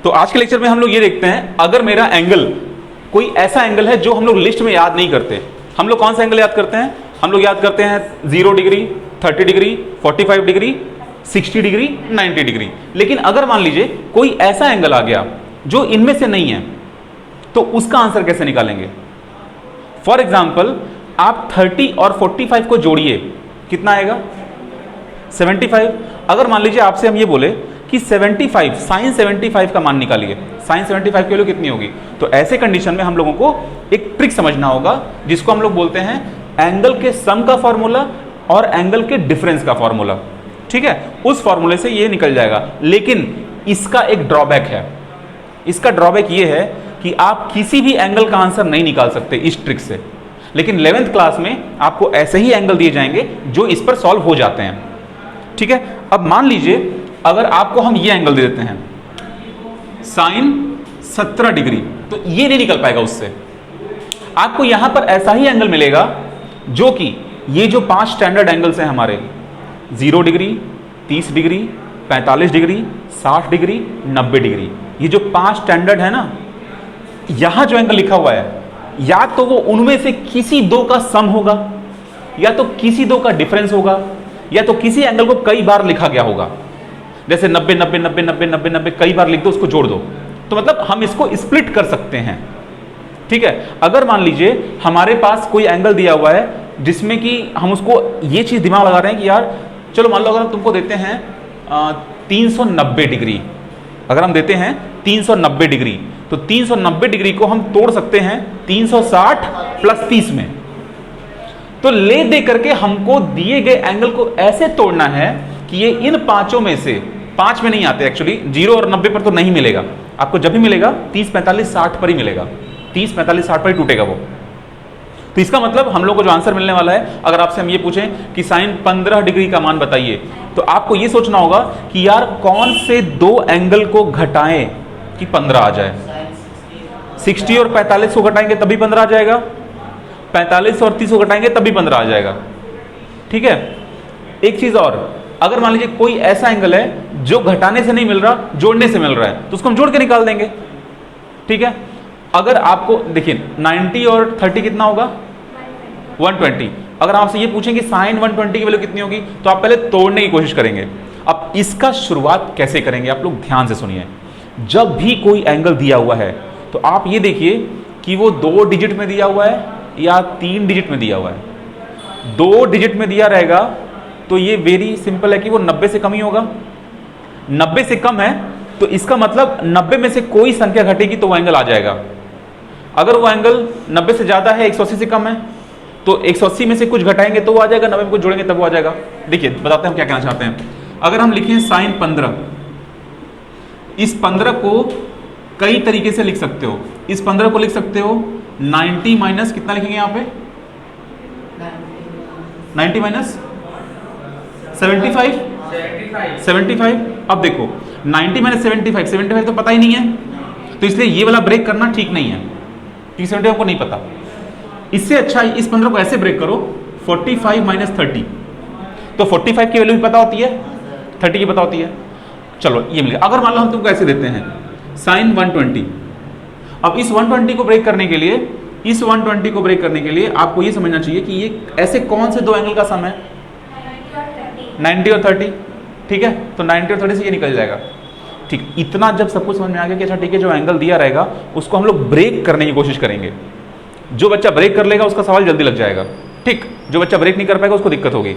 तो आज के लेक्चर में हम लोग ये देखते हैं, अगर मेरा एंगल कोई ऐसा एंगल है जो हम लोग लिस्ट में याद नहीं करते। हम लोग कौन सा एंगल याद करते हैं? हम लोग याद करते हैं 0 degree, 30 degree, 45 degree, 60 degree, 90 degree. लेकिन अगर मान लीजिए कोई ऐसा एंगल आ गया जो इनमें से नहीं है, तो उसका आंसर कैसे निकालेंगे? फॉर एग्जाम्पल आप 30 और 45 को जोड़िए, कितना आएगा? 75। अगर मान लीजिए आपसे हम ये बोले कि 75 साइन 75 का मान निकालिए, साइन 75 की वैल्यू कितनी होगी? तो ऐसे कंडीशन में हम लोगों को एक ट्रिक समझना होगा जिसको हम लोग बोलते हैं एंगल के सम का फॉर्मूला और एंगल के डिफरेंस का फॉर्मूला। ठीक है, उस फॉर्मूले से ये निकल जाएगा। लेकिन इसका एक ड्रॉबैक है। इसका ड्रॉबैक ये है कि आप किसी भी एंगल का आंसर नहीं निकाल सकते इस ट्रिक से। लेकिन 11th क्लास में आपको ऐसे ही एंगल दिए जाएंगे जो इस पर सॉल्व हो जाते हैं। ठीक है, अब मान लीजिए अगर आपको हम ये एंगल दे देते हैं साइन 17 डिग्री, तो ये नहीं निकल पाएगा उससे। आपको यहां पर ऐसा ही एंगल मिलेगा जो कि ये जो 5 स्टैंडर्ड एंगल्स हैं हमारे, 0 degree, 30 degree, 45 degree, 60 degree, 90 degree, ये जो 5 स्टैंडर्ड है ना, यहां जो एंगल लिखा हुआ है या तो वो उनमें से किसी दो का सम होगा, या तो किसी दो का डिफरेंस होगा, या तो किसी एंगल को कई बार लिखा गया होगा। जैसे 90 90 90 90 90 90 कई बार लिख दो, उसको जोड़ दो, तो मतलब हम इसको स्प्लिट कर सकते हैं। ठीक है, अगर मान लीजिए हमारे पास कोई एंगल दिया हुआ है जिसमें कि हम उसको ये चीज दिमाग लगा रहे हैं कि यार चलो मान लो अगर हम तुमको देते हैं 390 डिग्री, अगर हम देते हैं 390 डिग्री, तो 390 डिग्री को हम तोड़ सकते हैं 360 प्लस 30 में। तो ले दे करके हमको दिए गए एंगल को ऐसे तोड़ना है कि ये इन पांचों में से 5 में नहीं आते एक्चुअली, 0 और 90 पर तो नहीं मिलेगा आपको। जब भी मिलेगा 30 45 60 पर ही मिलेगा, 30 45 60 पर ही टूटेगा वो। तो इसका मतलब हम लोग को जो आंसर मिलने वाला है, अगर आपसे हम ये पूछें कि साइन 15 डिग्री का मान बताइए, तो आपको ये सोचना होगा कि यार कौन से दो एंगल को घटाएं कि 15 आ जाए। 60 और 45 को घटाएंगे तभी 15 आ जाएगा, 45 और 30 को घटाएंगे तभी 15 आ जाएगा। ठीक है, एक चीज और, अगर मान लीजिए कोई ऐसा एंगल है जो घटाने से नहीं मिल रहा, जोड़ने से मिल रहा है, तो उसको हम जोड़ के निकाल देंगे। ठीक है, अगर आपको देखिए 90 और 30 कितना होगा? 120। अगर आपसे ये पूछें कि साइन 120 की वैल्यू कितनी होगी, तो आप पहले तोड़ने की कोशिश करेंगे। अब इसका शुरुआत कैसे करेंगे, आप लोग ध्यान से सुनिए। जब भी कोई एंगल दिया हुआ है तो आप ये देखिए कि वो 2 डिजिट में दिया हुआ है या 3 डिजिट में दिया हुआ है। 2 डिजिट में दिया रहेगा तो ये वेरी सिंपल है कि वो 90 से कम ही होगा। 90 से कम है तो इसका मतलब 90 में से कोई संख्या घटेगी तो वो एंगल आ जाएगा। अगर वो एंगल 90 से ज्यादा है, 180 से कम है, तो 180 में से कुछ घटाएंगे तो वो आ जाएगा, 90 में कुछ जोड़ेंगे तब वो आ जाएगा। देखिए बताते हैं हम क्या कहना चाहते हैं। अगर हम लिखें साइन 15, इस 15 को कई तरीके से लिख सकते हो। इस 15 को लिख सकते हो 90 माइनस कितना लिखेंगे यहाँ पे? 90 माइनस 75। अब देखो 90 माइनस 75 तो पता ही नहीं है, तो इसलिए ये वाला ब्रेक करना ठीक नहीं है, क्योंकि 75 को नहीं पता। इससे अच्छा इस 15 को ऐसे ब्रेक करो 45 माइनस 30, तो 45 की वैल्यू भी पता होती है, 30 की पता होती है। चलो ये मिल गया। अगर मान लो हम तुमको ऐसे देते हैं साइन 120, अब इस 120 को ब्रेक करने के लिए, इस 120 को ब्रेक करने के लिए आपको ये समझना चाहिए कि ये ऐसे कौन से दो एंगल का सम है? 90 और 30। ठीक है, तो 90 और 30 से ये निकल जाएगा। ठीक, इतना जब सब कुछ समझ में आ गया कि अच्छा ठीक है, जो एंगल दिया रहेगा उसको हम लोग ब्रेक करने की कोशिश करेंगे। जो बच्चा ब्रेक कर लेगा उसका सवाल जल्दी लग जाएगा। ठीक, जो बच्चा ब्रेक नहीं कर पाएगा उसको दिक्कत होगी।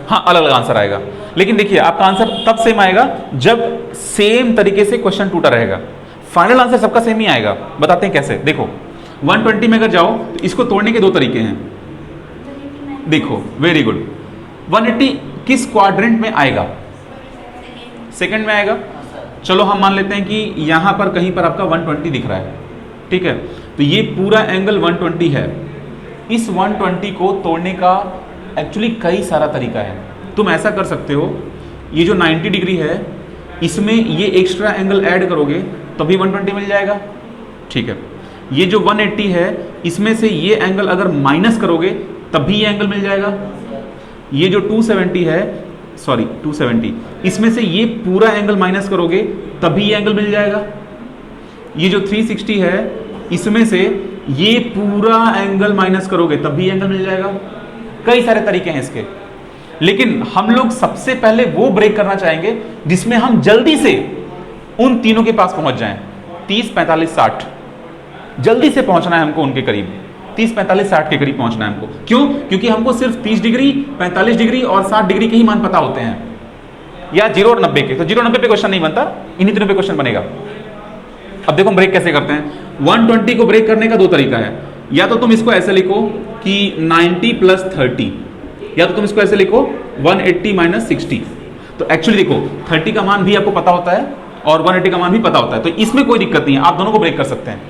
हाँ, अलग अलग आंसर आएगा। लेकिन देखिए आपका आंसर तब सेम आएगा जब सेम तरीके से क्वेश्चन टूटा रहेगा। फाइनल आंसर सबका सेम ही आएगा। बताते हैं कैसे। देखो 120 में अगर जाओ तो इसको तोड़ने के 2 तरीके हैं। देखो वेरी गुड, 180 किस क्वाड्रेंट में आएगा? सेकंड में आएगा। चलो हम मान लेते हैं कि यहां पर कहीं पर आपका 120 दिख रहा है। ठीक है, तो ये पूरा एंगल 120 है। इस 120 को तोड़ने का एक्चुअली कई सारा तरीका है। तुम ऐसा कर सकते हो, ये जो 90 डिग्री है इसमें ये एक्स्ट्रा एंगल ऐड करोगे तभी 120 मिल जाएगा। ठीक है, ये जो 180 है इसमें से ये एंगल अगर माइनस करोगे तभी ये एंगल मिल जाएगा। ये जो 270 है, सॉरी 270, इसमें से ये पूरा एंगल माइनस करोगे तभी ये एंगल मिल जाएगा। ये जो 360 है इसमें से ये पूरा एंगल माइनस करोगे तभी एंगल मिल जाएगा। कई सारे तरीके हैं इसके, लेकिन हम लोग सबसे पहले वो ब्रेक करना चाहेंगे जिसमें हम जल्दी से उन तीनों के पास पहुंच जाएं। 30, 45, 60 जल्दी से पहुंचना है हमको उनके करीब। 30, 45, 60 के करीब पहुंचना है हमको। क्यों? क्योंकि हमको सिर्फ 30 डिग्री, 45 डिग्री और 60 डिग्री के ही मान पता होते हैं, या 0 और 90 के। तो 0 90 पे क्वेश्चन नहीं बनता, इन्हीं तीनों पे क्वेश्चन बनेगा। अब देखो हम ब्रेक कैसे करते हैं। 120 को ब्रेक करने का दो तरीका है। या तो तुम इसको ऐसे लिखो कि 90 + 30, या तो तुम इसको ऐसे लिखो 180 - 60। तो एक्चुअली देखो 30 का मान भी आपको पता होता है और 180 का मान भी पता होता है, तो इसमें कोई दिक्कत नहीं है, आप दोनों को ब्रेक कर सकते हैं,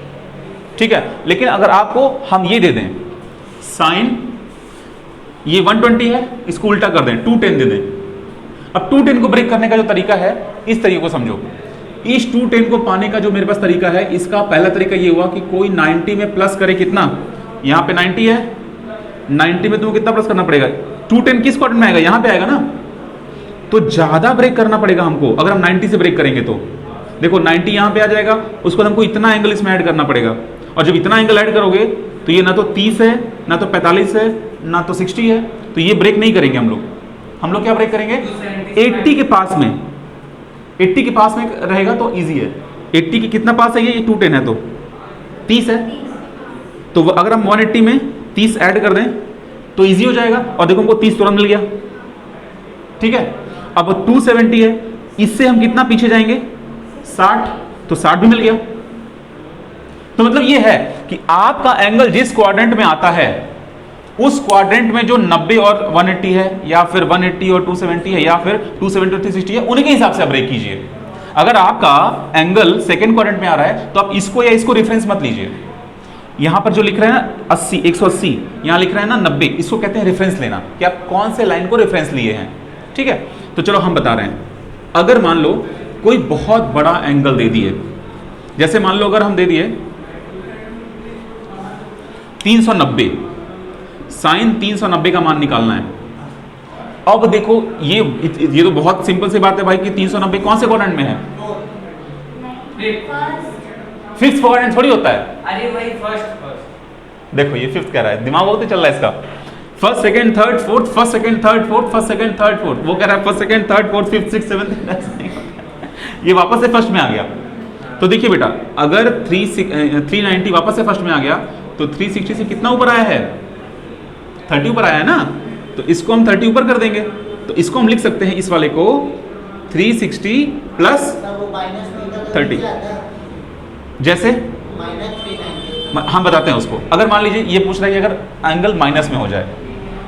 ठीक है। लेकिन अगर आपको हम ये दे दें साइन, ये 120 है, इसको उल्टा कर दें 210 दे दें। अब 210 को ब्रेक करने का जो तरीका है, इस तरीके को समझो। इस 210 को पाने का जो मेरे पास तरीका है, इसका पहला तरीका ये हुआ कि कोई 90 में प्लस करे। कितना? यहां पे 90 है, 90 में तुमको कितना प्लस करना पड़ेगा? 210 किस क्वाड्रेंट में आएगा? यहां पे आएगा ना, तो ज्यादा ब्रेक करना पड़ेगा हमको अगर हम 90 से ब्रेक करेंगे। तो देखो 90 यहां पे आ जाएगा, उसके बाद हमको इतना एंगल इसमें ऐड करना पड़ेगा, और जब इतना एंगल ऐड करोगे तो ये ना तो 30 है, ना तो 45 है, ना तो 60 है, तो ये ब्रेक नहीं करेंगे हम लोग। हम लोग क्या ब्रेक करेंगे? 80 के पास में, 80 के पास में रहेगा तो इजी है। 80 के कितना पास है? ये 210 है तो 30 है, तो अगर हम 180 में 30 ऐड कर दें तो इजी हो जाएगा। और देखो हमको 30 तुरंत मिल गया, ठीक है। अब 270 है, इससे हम कितना पीछे जाएंगे? 60, तो 60 भी मिल गया। तो मतलब ये है कि आपका एंगल जिस क्वाड्रेंट में आता है, उस क्वाड्रेंट में जो 90 और 180 है, या फिर 180 और 270 है, या फिर 270 और 360 है, उनके हिसाब से आप ब्रेक कीजिए। अगर आपका एंगल सेकंड क्वाड्रेंट में आ रहा है तो आप इसको या इसको रेफरेंस मत लीजिए। यहां पर जो लिख रहे हैं ना 80, 180, यहां लिख रहे हैं ना 90, इसको कहते हैं रेफरेंस लेना, कि आप कौन से लाइन को रेफरेंस लिए हैं, ठीक है। तो चलो हम बता रहे हैं, अगर मान लो कोई बहुत बड़ा एंगल दे दिए, जैसे मान लो अगर हम दे दिए 390, साइन 390 का मान निकालना है। अब देखो ये तो बहुत सिंपल सी बात है भाई कि 390 कौन से क्वाड्रेंट में है? फिफ्थ क्वाड्रेंट थोड़ी होता है। अरे वही फर्स्ट। देखो ये फिफ्थ कह रहा है, दिमाग बहुत ही चल रहा है इसका। First second third fourth, first second third fourth, first second third fourth, वो कह रहा है first second third fourth fifth sixth seventh. ये वापस से फर्स्ट में आ गया। तो देखिए बेटा, अगर 390 वापस से फर्स्ट में आ गया तो 360 से कितना ऊपर आया है? 30 ऊपर आया है ना, तो इसको हम 30 ऊपर कर देंगे। तो इसको हम लिख सकते हैं, इस वाले को 360 प्लस 30, जैसे हम बताते हैं उसको। अगर मान लीजिए ये पूछ रहा है कि अगर एंगल माइनस में हो जाए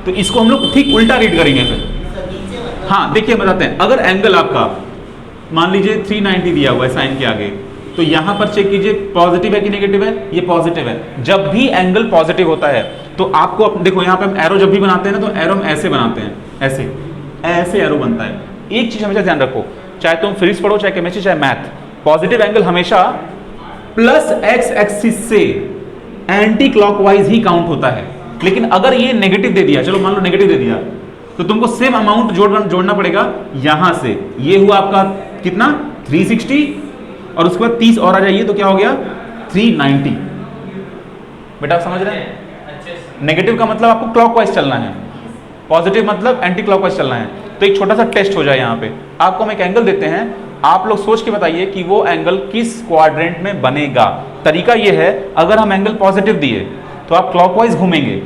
तो इसको हम लोग ठीक उल्टा रीड करेंगे फिर। हाँ देखिए बताते हैं, अगर एंगल आपका मान लीजिए 390 दिया हुआ है साइन के आगे, तो यहां पर चेक कीजिए पॉजिटिव है कि नेगेटिव है? ये पॉजिटिव है। जब भी एंगल पॉजिटिव होता है तो आपको देखो यहां पे हम एरो जब भी बनाते हैं ना, तो एरो हम ऐसे बनाते हैं, ऐसे ऐसे एरो बनता है। एक चीज हमेशा ध्यान रखो, चाहे तुम फिजिक्स पढ़ो, चाहे केमिस्ट्री, चाहे मैथ, पॉजिटिव एंगल हमेशा प्लस एक्स एक्सिस से एंटी क्लॉकवाइज ही काउंट होता है। लेकिन अगर ये नेगेटिव दे दिया, चलो मान लो नेगेटिव दे दिया, तो तुमको सेम अमाउंट जोड़ना पड़ेगा यहां से। ये हुआ आपका कितना? 360, और उसके बाद 30 और आ जाइए तो क्या हो गया? 390। बेटा आप समझ रहे हैं? नेगेटिव का मतलब आपको क्लॉकवाइज चलना है, पॉजिटिव मतलब एंटी क्लॉकवाइज चलना है। तो एक छोटा सा टेस्ट हो जाए, यहाँ पे आपको हम एक एंगल देते हैं, आप लोग सोच के बताइए कि वो एंगल किस क्वाड्रेंट में बनेगा। तरीका ये है, अगर हम एंगल पॉजिटिव दिए तो आप क्लॉकवाइज घूमेंगे।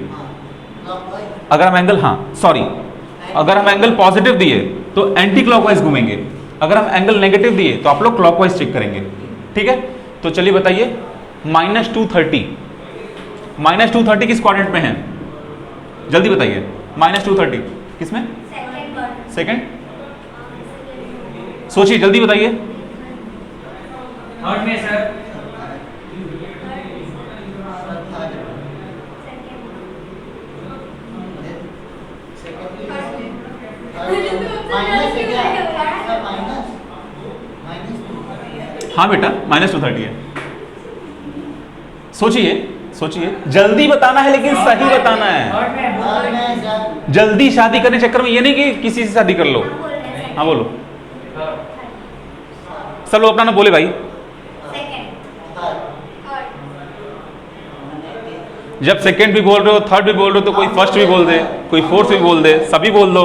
अगर हम एंगल अगर हम एंगल पॉजिटिव दिए तो एंटी क्लॉकवाइज घूमेंगे। अगर हम एंगल नेगेटिव दिए तो आप लोग क्लॉकवाइज चेक करेंगे, ठीक है। तो चलिए बताइए, -230, -230 किस क्वाड्रेंट में है? जल्दी बताइए, -230 किसमें? सेकंड। सोचिए, जल्दी बताइए। थर्ड में सर। हाँ बेटा, -230 है। सोचिए, जल्दी बताना है, लेकिन सही बताना है। जल्दी शादी करने चक्कर में ये नहीं कि किसी से शादी कर लो। हाँ बोलो। सब लोग अपना ना बोले भाई। जब सेकंड भी बोल रहे हो, थर्ड भी बोल रहे हो, तो कोई फर्स्ट भी बोल दे, कोई फोर्थ भी बोल दे, सभी बोल दो।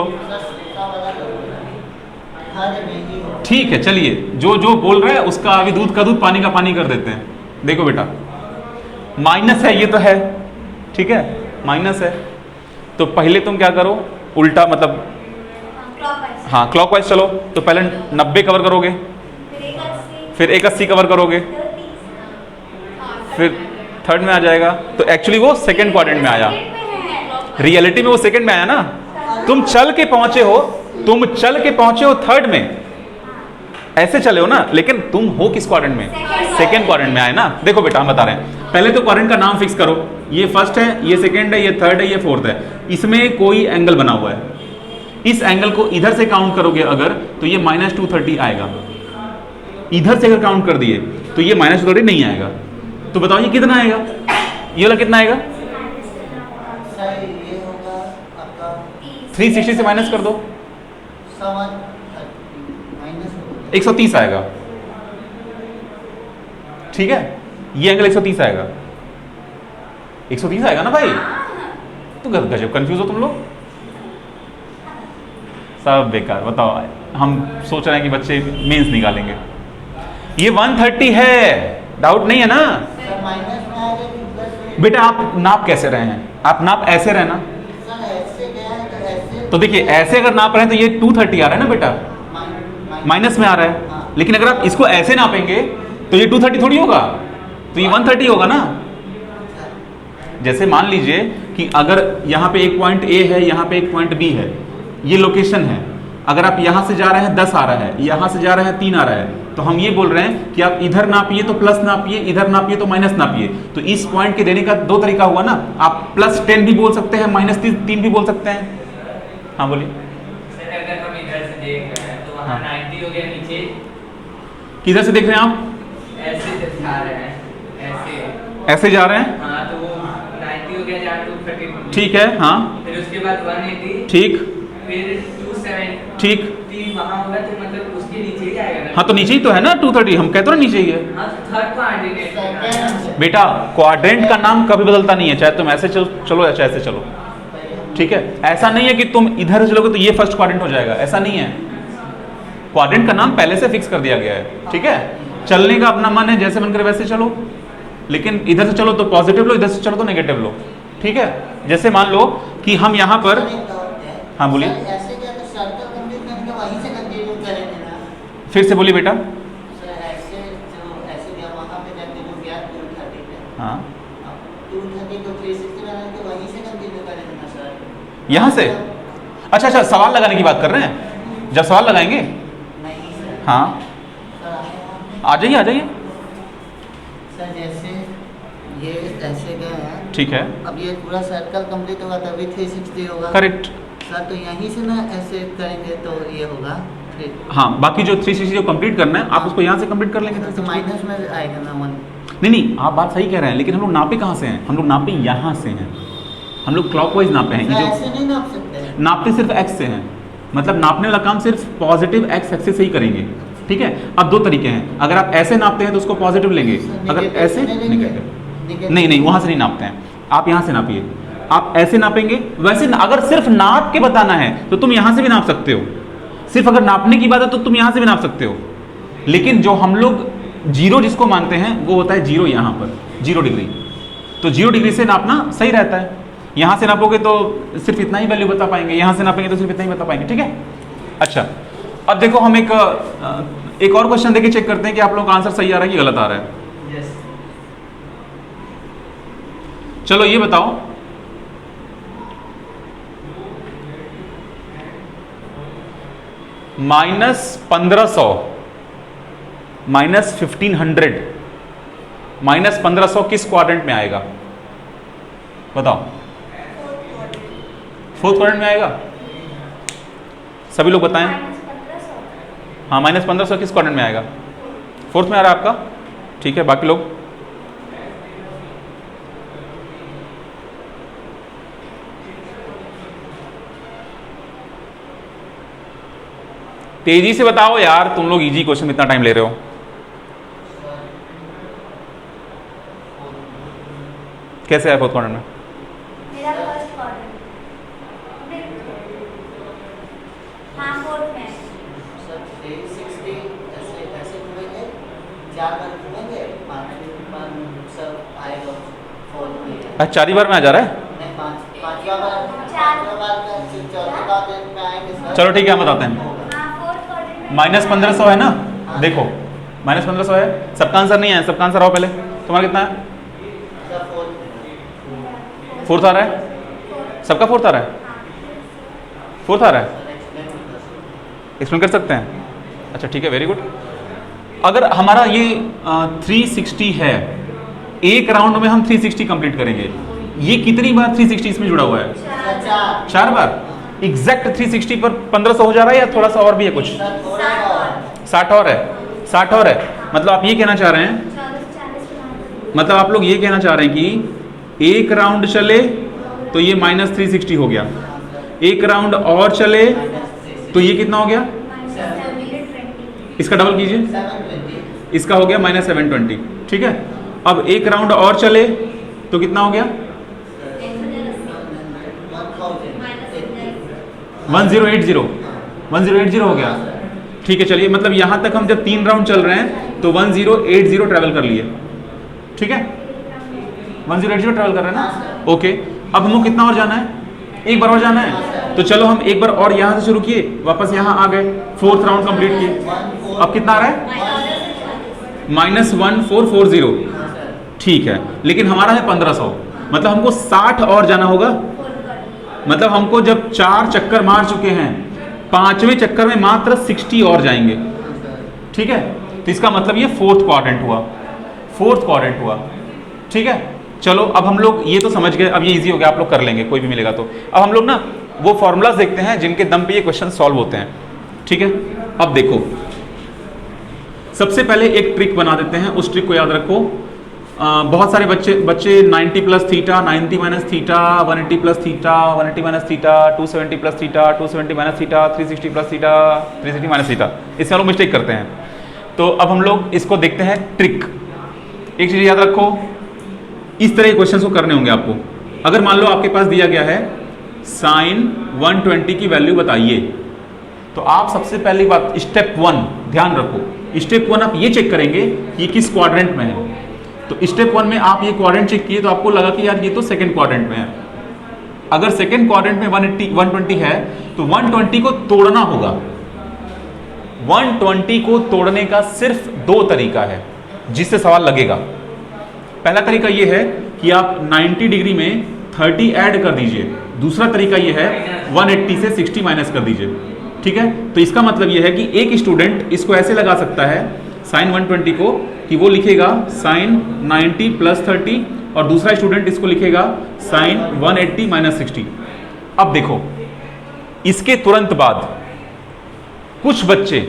ठीक है, चलिए जो जो बोल रहा है उसका अभी दूध का दूध पानी का पानी कर देते हैं। देखो बेटा, माइनस है, ये तो है, ठीक है, माइनस है, तो पहले तुम क्या करो, उल्टा मतलब हाँ क्लॉकवाइज चलो। तो पहले 90 कवर करोगे, फिर 180 कवर करोगे, फिर थर्ड में आ जाएगा। तो एक्चुअली वो सेकंड क्वाड्रेंट में आया, रियलिटी में वो सेकंड में आया ना। तुम चल के पहुंचे हो थर्ड में, ऐसे चले हो ना, लेकिन तुम हो किस क्वाड्रेंट में? सेकंड क्वाड्रेंट में आए ना। देखो बेटा हम बता रहे हैं, पहले तो क्वाड्रेंट का नाम फिक्स करो। ये फर्स्ट है, ये सेकंड है, ये थर्ड है, ये फोर्थ है। इसमें कोई एंगल बना हुआ है, इस एंगल को इधर से काउंट करोगे अगर, तो ये -230 आएगा। इधर से अगर काउंट कर दिए तो ये -230 नहीं आएगा। तो बताओ ये कितना आएगा, ये वाला कितना आएगा? 360 से माइनस कर दो, 130 आएगा। ठीक है, ये एंगल 130 आएगा, 130 आएगा ना भाई। तो गजब कंफ्यूज हो तुम लोग, सब बेकार। बताओ, हम सोच रहे हैं कि बच्चे मेंस निकालेंगे। ये 130 है, डाउट नहीं है ना बेटा? आप नाप कैसे रहे हैं? आप नाप ऐसे रहे ना। तो देखिए, ऐसे अगर नाप रहे हैं तो ये 230 आ रहा है ना बेटा, माइनस में आ रहा है। लेकिन अगर आप इसको ऐसे नापेंगे तो ये 230 थोड़ी होगा, तो ये 130 होगा ना। जैसे मान लीजिए कि अगर यहाँ पे एक पॉइंट ए है, यहाँ पे एक पॉइंट बी है, ये लोकेशन है। अगर आप यहाँ से जा रहे हैं 10 आ रहा है, यहाँ से जा रहे हैं 3 आ रहा है, तो हम ये बोल रहे हैं कि आप इधर नापिए तो प्लस नापिए, इधर नापिए तो माइनस नापिए। तो इस पॉइंट के देने का दो तरीका हुआ ना, आप +10 भी बोल सकते हैं, -3 भी बोल सकते हैं। हाँ बोलिए। सर अगर हम इधर से देख रहे हैं तो वहाँ 90 हो गया नीचे। किधर से देख रहे हैं आप? ऐसे दिखा रहे हैं, ऐसे जा रहे हैं, हाँ, तो वो 90 हो गया जहाँ 230। ठीक है, हाँ, फिर उसके बाद 180, ठीक, फिर 270, ठीक, वहाँ होगा तो मतलब उसके नीचे ही आएगा ना। हाँ, तो नीचे ही तो है ना 230, हम कहते हैं नीचे ही है। हाँ, तो थर्ड क्वाड्रेंट बेटा क्वाड्रेंट का नाम कभी बदलता नहीं है, चाहे तुम ऐसे चलो या चाहे ऐसे चलो, ठीक है। ऐसा नहीं है कि तुम इधर चलोगे तो ये फर्स्ट क्वाड्रेंट हो जाएगा, ऐसा नहीं है। क्वाड्रेंट का नाम पहले से फिक्स कर दिया गया है, ठीक है। चलने का अपना मन है, जैसे मन करे वैसे चलो, लेकिन इधर से चलो तो पॉजिटिव लो, इधर से चलो तो नेगेटिव लो, ठीक है। जैसे मान लो कि हम यहाँ पर, हाँ बोलिए, फिर से बोलिए बेटा। हाँ, यहाँ से, अच्छा अच्छा, सवाल लगाने की बात कर रहे हैं। जब सवाल लगाएंगे, हाँ आ जाइए, आ जाइए। सर जैसे ये ऐसे गए हैं, ठीक है, अब ये पूरा सर्कल कंप्लीट होगा तभी 360 होगा। करेक्ट सर तो यहीं से ना ऐसे करेंगे तो ये होगा। हाँ, बाकी जो 360 जो कंप्लीट करना है आप उसको यहाँ से कंप्लीट कर लेंगे तो माइनस में आएगा ना 1। नहीं, आप बात सही कह रहे हैं, लेकिन हम लोग नापे कहाँ से हैं? हम लोग नापे यहाँ से हैं, हम लोग क्लॉकवाइज नापे हैं। ये ऐसे नहीं नाप सकते, नापते सिर्फ एक्स से हैं, मतलब नापने वाला काम सिर्फ पॉजिटिव एक्स एक्सिस से ही करेंगे, ठीक है। अब दो तरीके हैं, अगर आप ऐसे नापते हैं तो उसको पॉजिटिव लेंगे, अगर ऐसे नेगेटिव। नहीं, वहां से नहीं नापते हैं, आप यहाँ से नापिए। आप ऐसे नापेंगे, वैसे अगर सिर्फ नाप के बताना है तो तुम यहाँ से भी नाप सकते हो। सिर्फ अगर नापने की बात है तो तुम यहाँ से भी नाप सकते हो, लेकिन जो हम लोग जीरो जिसको मानते हैं वो होता है जीरो, यहाँ पर 0 डिग्री। तो 0 डिग्री से नापना सही रहता है। यहाँ से नापोगे तो सिर्फ इतना ही वैल्यू बता पाएंगे, यहाँ से नापेंगे तो सिर्फ इतना ही बता पाएंगे, ठीक है। अच्छा, अब देखो हम एक और क्वेश्चन देके चेक करते हैं कि आप लोगों का आंसर सही आ रहा है कि गलत आ रहा है। यस। चलो ये बताओ, -1500 -1500 -1500 किस क्वाड्रेंट में आएगा? बताओ। फोर्थ क्वाड्रेंट में आएगा? सभी लोग बताएं। हाँ, -1500 किस क्वाड्रेंट में आएगा? फोर्थ में आ रहा है आपका, ठीक है। बाकी लोग? तेजी से बताओ यार, तुम लोग इजी क्वेश्चन में इतना टाइम ले रहे हो। कैसे आया फोर्थ क्वाड्रेंट में? मेरा फर्स्ट क्वाड्रेंट हाँ फोर्थ में सर 360 ऐसे ऐसे घूमेंगे, 4 बार घूमेंगे, 5 बार सर आएगा 4 में। अच्छा 4 ही बार में आ जा रहा है? नहीं, पांचवा बार का चौथे बार में आएंगे सर। चलो ठीक है, हम बताते हैं। हाँ फोर्थ क्वाड्रेंट में -1500 है ना? देखो -1500 है, सबका आंसर नहीं है, सबका आंसर आओ पहले। तुम्हारा कितना है? सर 4 फोर्थ आ रहा है? सबका फोर्थ आ रहा है? फोर्थ आ रहा है? एक्सप्लेन कर सकते हैं? अच्छा ठीक है, वेरी गुड। अगर हमारा ये 360 है, एक राउंड में हम 360 कंप्लीट करेंगे। ये कितनी बार 360 इसमें जुड़ा हुआ है? 4 बार। एग्जैक्ट 360 पर 1500 हो जा रहा है या थोड़ा सा और भी है कुछ? 60 और है, 60 और है। मतलब आप ये कहना चाह रहे हैं, 40 मतलब आप लोग ये कहना चाह रहे हैं कि एक राउंड चले तो ये -360 हो गया, एक राउंड और चले तो ये कितना हो गया? इसका डबल कीजिए, 720 इसका हो गया -720। ठीक है, अब एक राउंड और चले तो कितना हो गया? 1080 हो गया। ठीक है, चलिए, मतलब यहां तक हम जब 3 राउंड चल रहे हैं तो 1080 ट्रैवल कर लिए। ठीक है, 1080 ट्रैवल कर रहे हैं ना? ओके, अब हमको कितना और जाना है? एक बार और जाना है, तो चलो हम एक बार और यहां से शुरू किए, वापस यहां आ गए, फोर्थ राउंड कंप्लीट किए। अब कितना आ रहा है? -1440। ठीक है, लेकिन हमारा है 1500, मतलब हमको 60 और जाना होगा। मतलब हमको जब 4 चक्कर मार चुके हैं, 5वें चक्कर में मात्र 60 और जाएंगे। ठीक है, तो इसका मतलब ये फोर्थ क्वाड्रेंट हुआ। ठीक है, चलो अब हम लोग ये तो समझ गए, अब ये इजी हो गया, आप लोग कर लेंगे, कोई भी मिलेगा तो। अब हम लोग ना वो फॉर्मूलाज देखते हैं जिनके दम पे ये क्वेश्चन सॉल्व होते हैं। ठीक है, अब देखो, सबसे पहले एक ट्रिक बना देते हैं, उस ट्रिक को याद रखो। बहुत सारे बच्चे 90 plus theta, 90 minus theta, 180 plus theta, 180 minus theta, 270 plus theta, 270 minus theta, 360 plus theta, 360 minus theta, इससे हम लोग मिस्टेक करते हैं। तो अब हम लोग इसको देखते हैं ट्रिक। एक चीज़ याद रखो, इस तरह के क्वेश्चन को करने होंगे आपको। अगर मान लो आपके पास दिया गया है साइन 120 की वैल्यू बताइए, तो आप सबसे पहली बात स्टेप 1 ध्यान रखो, स्टेप 1 आप ये चेक करेंगे कि किस क्वाड्रेंट में है। तो स्टेप 1 में आप ये क्वाड्रेंट चेक किए तो आपको लगा कि यार ये तो सेकंड क्वाड्रेंट में है। अगर सेकंड क्वाड्रेंट में 120 है तो 120 को तोड़ना होगा। 120 को तोड़ने का सिर्फ 2 तरीका है जिससे सवाल लगेगा। पहला तरीका ये है कि आप 90 डिग्री में 30 ऐड कर दीजिए, दूसरा तरीका ये है 180 से 60 माइनस कर दीजिए। ठीक है, तो इसका मतलब ये है कि एक स्टूडेंट इसको ऐसे लगा सकता है साइन 120 को कि वो लिखेगा साइन 90 प्लस 30 और दूसरा स्टूडेंट इसको लिखेगा साइन 180 माइनस 60। अब देखो, इसके तुरंत बाद कुछ बच्चे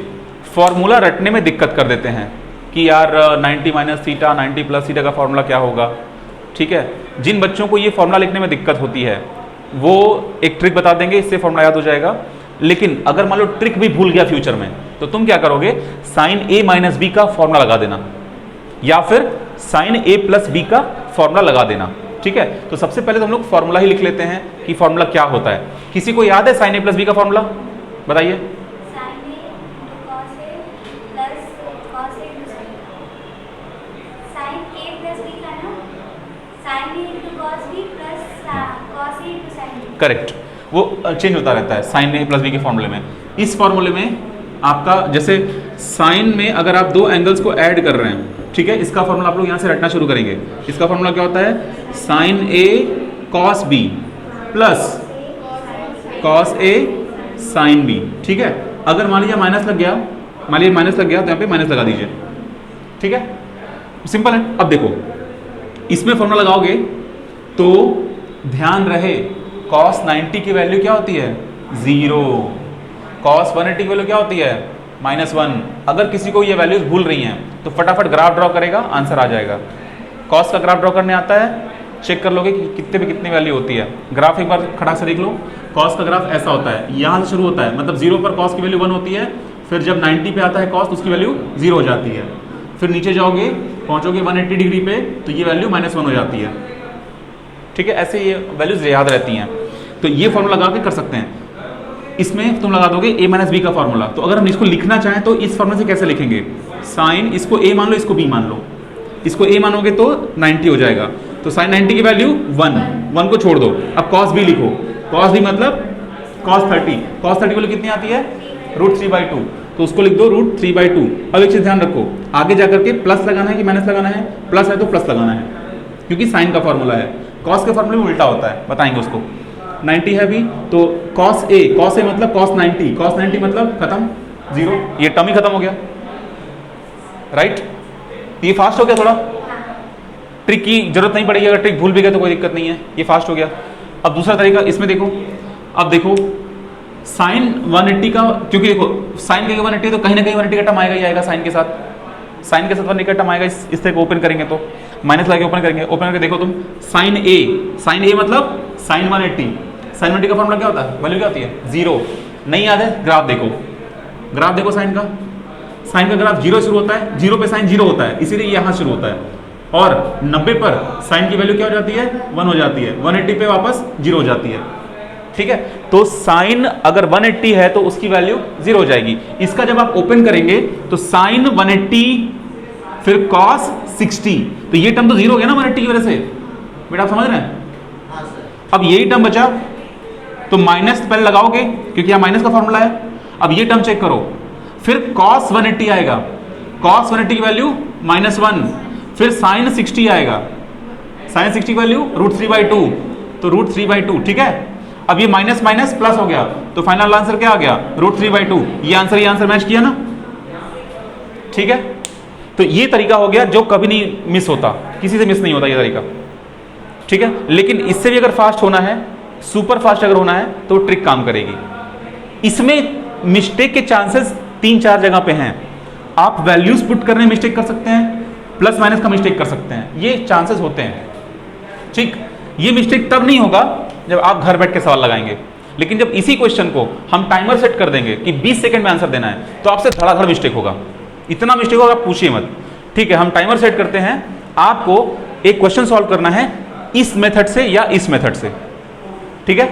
फॉर्मूला रटने में दिक्कत कर देते हैं कि यार 90 माइनस थीटा 90 प्लस थीटा का फॉर्मूला क्या होगा। ठीक है, जिन बच्चों को ये फॉर्मूला लिखने में दिक्कत होती है वो एक ट्रिक बता देंगे, इससे फॉर्मूला याद हो जाएगा। लेकिन अगर मान लो ट्रिक भी भूल गया फ्यूचर में, तो तुम क्या करोगे, साइन ए माइनस बी का फॉर्मूला लगा देना या फिर साइन ए प्लस बी का फॉर्मूला लगा देना। ठीक है, तो सबसे पहले तो हम लोग फॉर्मूला ही लिख लेते हैं कि फॉर्मूला क्या होता है। किसी को याद है साइन ए प्लस बी का फॉर्मूला? बताइए। करेक्ट, वो चेंज होता रहता है साइन ए प्लस बी के फॉर्मूले में। इस फॉर्मूले में आपका जैसे साइन में अगर आप 2 एंगल्स को ऐड कर रहे हैं, ठीक है, इसका फॉर्मूला आप लोग यहाँ से रटना शुरू करेंगे। इसका फॉर्मूला क्या होता है, sign A cos B plus cos A sine B. ठीक है, अगर मान लीजिए माइनस लग गया, मान लीजिए माइनस लग गया तो यहाँ पे माइनस लगा दीजिए। ठीक है, सिंपल है। अब देखो, इसमें फॉर्मूला लगाओगे तो ध्यान रहे cos 90 की वैल्यू क्या होती है, 0। cos 180 की वैल्यू क्या होती है, -1। अगर किसी को ये वैल्यूज भूल रही हैं तो फटाफट ग्राफ ड्रॉ करेगा, आंसर आ जाएगा। cos का ग्राफ ड्रॉ करने आता है, चेक कर लोगे कि कितने पे कितनी वैल्यू होती है। ग्राफ एक बार खड़ा से देख लो। cos का ग्राफ ऐसा होता है, यहाँ से शुरू होता है, मतलब 0 पर cos की वैल्यू 1 होती है, फिर जब 90 पे आता है cos तो उसकी वैल्यू 0 हो जाती है, फिर नीचे जाओगे पहुँचोगे 180 डिग्री पे तो ये वैल्यू -1 हो जाती है। ठीक है, ऐसे ये वैल्यूज याद रहती हैं। तो ये फॉर्मूला लगा के कर सकते हैं। इसमें तुम लगा दोगे a माइनस बी का फॉर्मूला। तो अगर हम इसको लिखना चाहें तो इस फॉर्मूला से कैसे लिखेंगे? साइन, इसको a मान लो, इसको b मान लो। इसको a मानोगे तो 90 हो जाएगा। तो साइन 90 की वैल्यू 1 को छोड़ दो। अब cos b लिखो। cos b मतलब cos 30। cos 30 की वैल्यू कितनी आती है? √3/2। तो उसको लिख दो √3/2। अब एक चीज ध्यान रखो, आगे जाकर के प्लस लगाना है कि माइनस लगाना है? प्लस है तो प्लस लगाना है, क्योंकि साइन का फॉर्मूला है। कॉस के फॉर्मूले में उल्टा होता है, बताएंगे उसको। 90 है भी तो cos a मतलब cos 90। cos 90 मतलब खत्म, 0। ये टर्म ही खत्म हो गया, राइट। ये फास्ट हो गया थोड़ा, ट्रिक की जरूरत नहीं पड़ेगी। अगर ट्रिक भूल भी गए तो कोई दिक्कत नहीं है, ये फास्ट हो गया। अब दूसरा तरीका इसमें देखो। अब देखो साइन 180 का, क्योंकि देखो साइन के 180 तो कहीं ना कहीं 180 का टर्म आएगा ही आएगा साइन के साथ। साइन के साथ 180 का टर्म आएगा। इस तरह को ओपन करेंगे तो माइनस लगा के ओपन करेंगे। ओपन करके देखो तुम, साइन ए मतलब साइन 180। साइन 180 का फॉर्मूला क्या होता है? वैल्यू क्या होती है? 0। नहीं याद है? ग्राफ देखो, ग्राफ देखो साइन का। साइन का ग्राफ 0 शुरू होता है, 0 पे साइन 0 होता है, इसीलिए यहाँ शुरू होता है। और 90 पर साइन की वैल्यू क्या हो जाती है? 1 हो जाती है। 180 पे वापस 0 हो जाती है, ठीक है। तो साइन अगर 180 है तो उसकी वैल्यू 0 हो जाएगी। इसका जब आप ओपन करेंगे तो साइन 180 फिर cos 60, तो ये टर्म तो 0 हो गया ना 180 की वजह से। बेटा आप समझ रहे हैं? हाँ सर। अब यही टर्म बचा तो माइनस पहले लगाओगे, क्योंकि यहाँ माइनस का फॉर्मूला है। अब ये टर्म चेक करो, फिर cos 180 आएगा। cos 180 की वैल्यू -1, फिर sin 60 आएगा। sin 60 की वैल्यू √3/2, तो √3/2, ठीक है। अब ये माइनस माइनस प्लस हो गया, तो फाइनल आंसर क्या आ गया? √3/2। ये आंसर मैच किया ना, ठीक है। तो ये तरीका हो गया जो कभी नहीं मिस होता, किसी से मिस नहीं होता ये तरीका, ठीक है। लेकिन इससे भी अगर फास्ट होना है, सुपर फास्ट अगर होना है, तो ट्रिक काम करेगी। इसमें मिस्टेक के चांसेस 3-4 जगह पे हैं। आप वैल्यूज पुट करने में मिस्टेक कर सकते हैं, प्लस माइनस का मिस्टेक कर सकते हैं, ये चांसेस होते हैं, ठीक। ये मिस्टेक तब नहीं होगा जब आप घर बैठ के सवाल लगाएंगे। लेकिन जब इसी क्वेश्चन को हम टाइमर सेट कर देंगे कि 20 सेकंड में आंसर देना है, तो आपसे धड़ाधड़ मिस्टेक होगा। इतना मिस्टेक होगा आप पूछिए मत, ठीक है। हम टाइमर सेट करते हैं, आपको एक क्वेश्चन सॉल्व करना है इस मेथड से या इस मेथड से, ठीक है।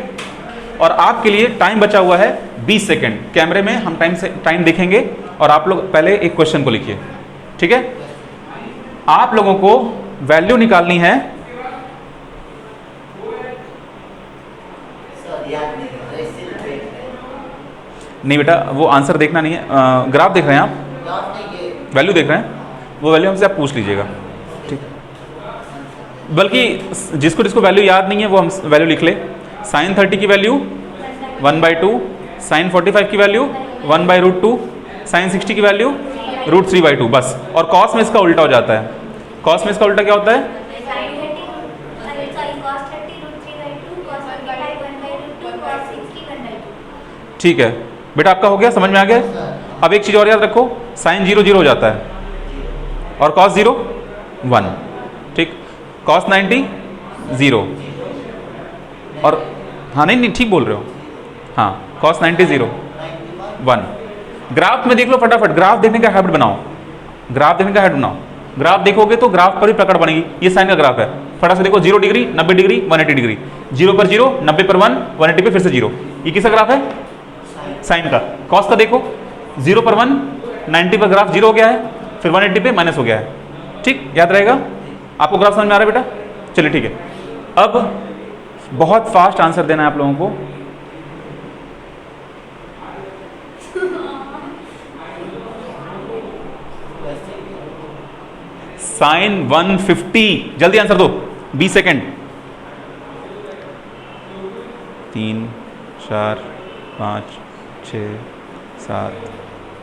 और आपके लिए टाइम बचा हुआ है 20 सेकंड। कैमरे में हम टाइम देखेंगे और आप लोग पहले एक क्वेश्चन को लिखिए, ठीक है। आप लोगों को वैल्यू निकालनी है। सर याद नहीं है, सिर्फ देख रहे हैं। नहीं बेटा, वो आंसर देखना नहीं है, ग्राफ देख रहे हैं आप, ग्राफ नहीं, ये वैल्यू देख रहे हैं, वो वैल्यू हमसे आप पूछ लीजिएगा, ठीक। बल्कि जिसको जिसको वैल्यू याद नहीं है वो हम वैल्यू लिख ले। साइन 30 की वैल्यू 1/2, साइन 45 की वैल्यू 1/√2, साइन 60 की वैल्यू √3/2, बस। और कॉस में इसका उल्टा हो जाता है। कॉस में इसका उल्टा क्या होता है? Sin 30, sorry, cos 30 √3/2, cos 45 1/√2, cos 60 1/2। ठीक है बेटा, आपका हो गया, समझ में आ गया। अब एक चीज़ और याद रखो, साइन 0 0 हो जाता है और कॉस 0 1, ठीक। कॉस 90 0, और हाँ नहीं ठीक बोल रहे हो, हाँ कॉस 90 0 1। ग्राफ में देख लो फटाफट, ग्राफ देखने का हैबिट बनाओ, ग्राफ देखने का हैबिट बनाओ। ग्राफ देखोगे तो ग्राफ पर भी पकड़ बनेगी। ये साइन का ग्राफ है, फटाफट से देखो, 0 डिग्री 90 डिग्री 180 डिग्री, 0 पर 0, 90 पर 1, 180 पे फिर से 0। ये किसका ग्राफ है? साइन का। कॉस का देखो, 0 पर 1, 90 पर ग्राफ 0 हो गया है, फिर 180 पे माइनस हो गया है, ठीक। याद रहेगा आपको? ग्राफ समझ में आ रहा है बेटा? चलिए ठीक है। अब बहुत फास्ट आंसर देना है आप लोगों को। साइन 150, जल्दी आंसर दो, 20 सेकेंड। 3 4 5 6 7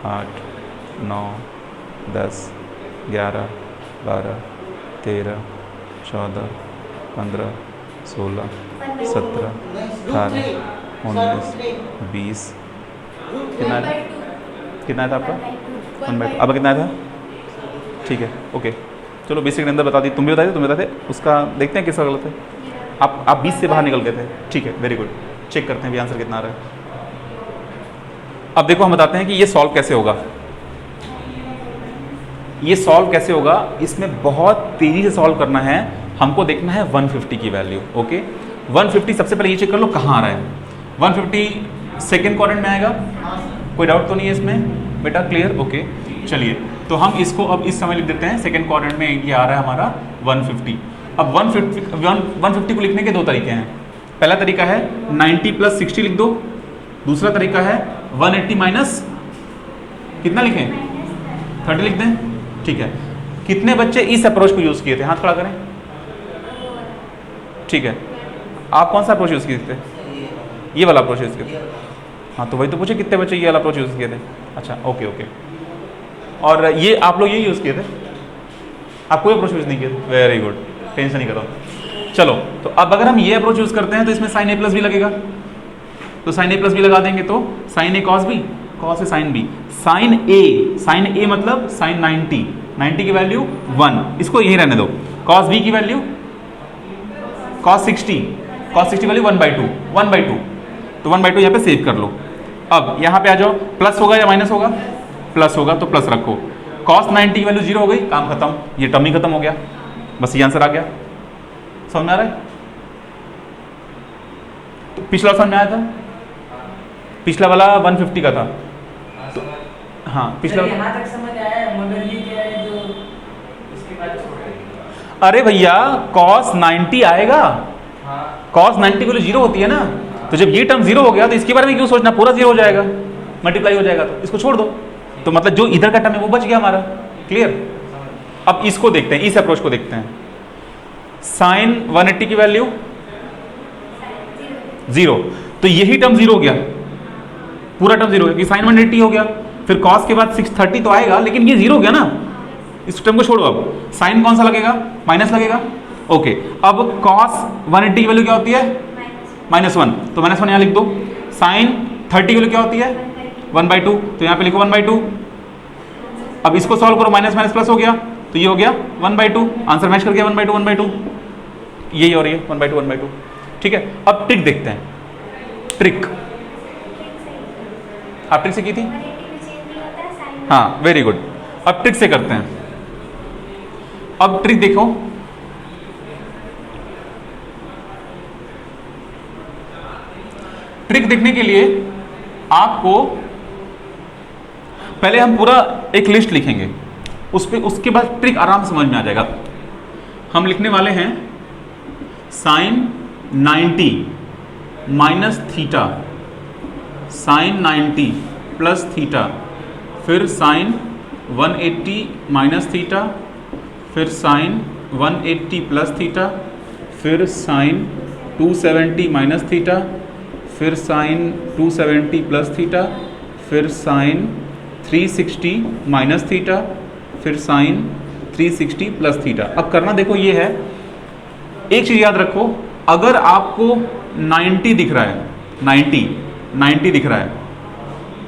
8 9 10 11 12 13 14 15 16 17 18 19 20। कितना था? कितना था आपका? 1/2। अब कितना था? ठीक है, ओके। चलो 20 सेकंड अंदर बता दी, तुम भी बताते उसका देखते हैं किसका गलत है। आप 20 से बाहर निकल गए थे, ठीक है, वेरी गुड। चेक करते हैं भी आंसर कितना आ रहा है। अब देखो हम बताते हैं कि ये सॉल्व कैसे होगा। ये सॉल्व कैसे होगा, इसमें बहुत तेज़ी से सॉल्व करना है। हमको देखना है 150 की वैल्यू। ओके 150 सबसे पहले ये चेक कर लो कहाँ आ रहा है। 150 सेकेंड क्वाड्रेंट में आएगा, हाँ सर। कोई डाउट तो नहीं है इसमें बेटा? क्लियर? ओके चलिए तो हम इसको अब इस समय लिख देते हैं सेकेंड क्वाड्रेंट में ये आ रहा है हमारा 150। अब 150 को लिखने के दो तरीके हैं। पहला तरीका है 90 प्लस 60 लिख दो, दूसरा तरीका है 180 माइनस कितना लिखें? 30 लिख दें। ठीक है, कितने बच्चे इस अप्रोच को यूज़ किए थे? हाथ खड़ा करें। ठीक है, आप कौन सा अप्रोच यूज़ किए थे? ये वाला अप्रोच यूज़ किए थे। हाँ तो वही तो पूछे कितने बच्चे ये वाला अप्रोच यूज़ किए थे। अच्छा ओके ओके, और ये आप लोग ये यूज़ किए थे? आप कोई अप्रोच यूज़ नहीं किए थे? वेरी गुड, टेंशन नहीं करो। चलो तो अब अगर हम ये अप्रोच यूज़ करते हैं तो इसमें साइन ए प्लस बी लगेगा, तो साइन ए प्लस बी लगा देंगे तो sign A cos B, cos A sine B. Sign ए मतलब साइन 90 की वैल्यू 1, इसको यही रहने दो। कॉस बी की वैल्यू कॉस 60 वैल्यू 1/2, तो 1/2 यहाँ पे सेव कर लो। अब यहाँ पे आ जाओ, प्लस होगा या माइनस होगा? प्लस होगा तो प्लस रखो। कॉस 90 की वैल्यू 0 हो गई, काम खत्म, ये टर्म ही खत्म हो गया, बस ये आंसर आ गया। समझ में आ रहा है? तो पिछला समझ में आया था? पिछला वाला 150 का था। तो हाँ पिछला यहाँ तक समझ आया, मगर ये क्या है जो इसके बाद छोड़ अरे भैया cos 90 आएगा, हाँ cos 90 की वैल्यू 0 होती है ना, तो जब ये टर्म 0 हो गया तो इसके बारे में क्यों सोचना, पूरा 0 हो जाएगा, मल्टीप्लाई हो जाएगा, तो इसको छोड़ दो। तो मतलब जो इधर का टर्म है वो बच गया हमारा। क्लियर? अब इसको देखते हैं, इस अप्रोच को देखते हैं। साइन 180 की वैल्यू 0, तो यही टर्म 0 हो गया, पूरा टर्म 0 हो गया, साइन 180 हो गया। फिर कॉस के बाद 630 तो आएगा, लेकिन ये 0 हो गया ना, इस टर्म को छोड़ो। अब साइन कौन सा लगेगा? माइनस लगेगा। ओके, अब कॉस 180 की वैल्यू क्या होती है? -1, तो -1 यहाँ लिख दो। साइन 30 की वैल्यू क्या होती है? 1/2, तो यहाँ पे लिखो 1/2। अब इसको सॉल्व करो, माइनस माइनस प्लस हो गया, तो ये हो गया 1/2, आंसर मैच कर गया 1/2, यही हो रही है 1/2। ठीक है, अब ट्रिक देखते हैं। ट्रिक आप ट्रिक से की थी? हाँ वेरी गुड, अब ट्रिक से करते हैं। अब ट्रिक देखो, ट्रिक देखने के लिए आपको पहले हम पूरा एक लिस्ट लिखेंगे, उसके बाद ट्रिक आराम समझ में आ जाएगा। हम लिखने वाले हैं sine 90 minus theta, sine 90 plus theta, फिर साइन 180 माइनस थीटा, फिर साइन 180 प्लस थीटा, फिर साइन 270 माइनस थीटा, फिर साइन 270 प्लस थीटा, फिर साइन 360 माइनस थीटा, फिर साइन 360 प्लस थीटा। अब करना देखो ये है, एक चीज़ याद रखो, अगर आपको 90 दिख रहा है, 90 दिख रहा है,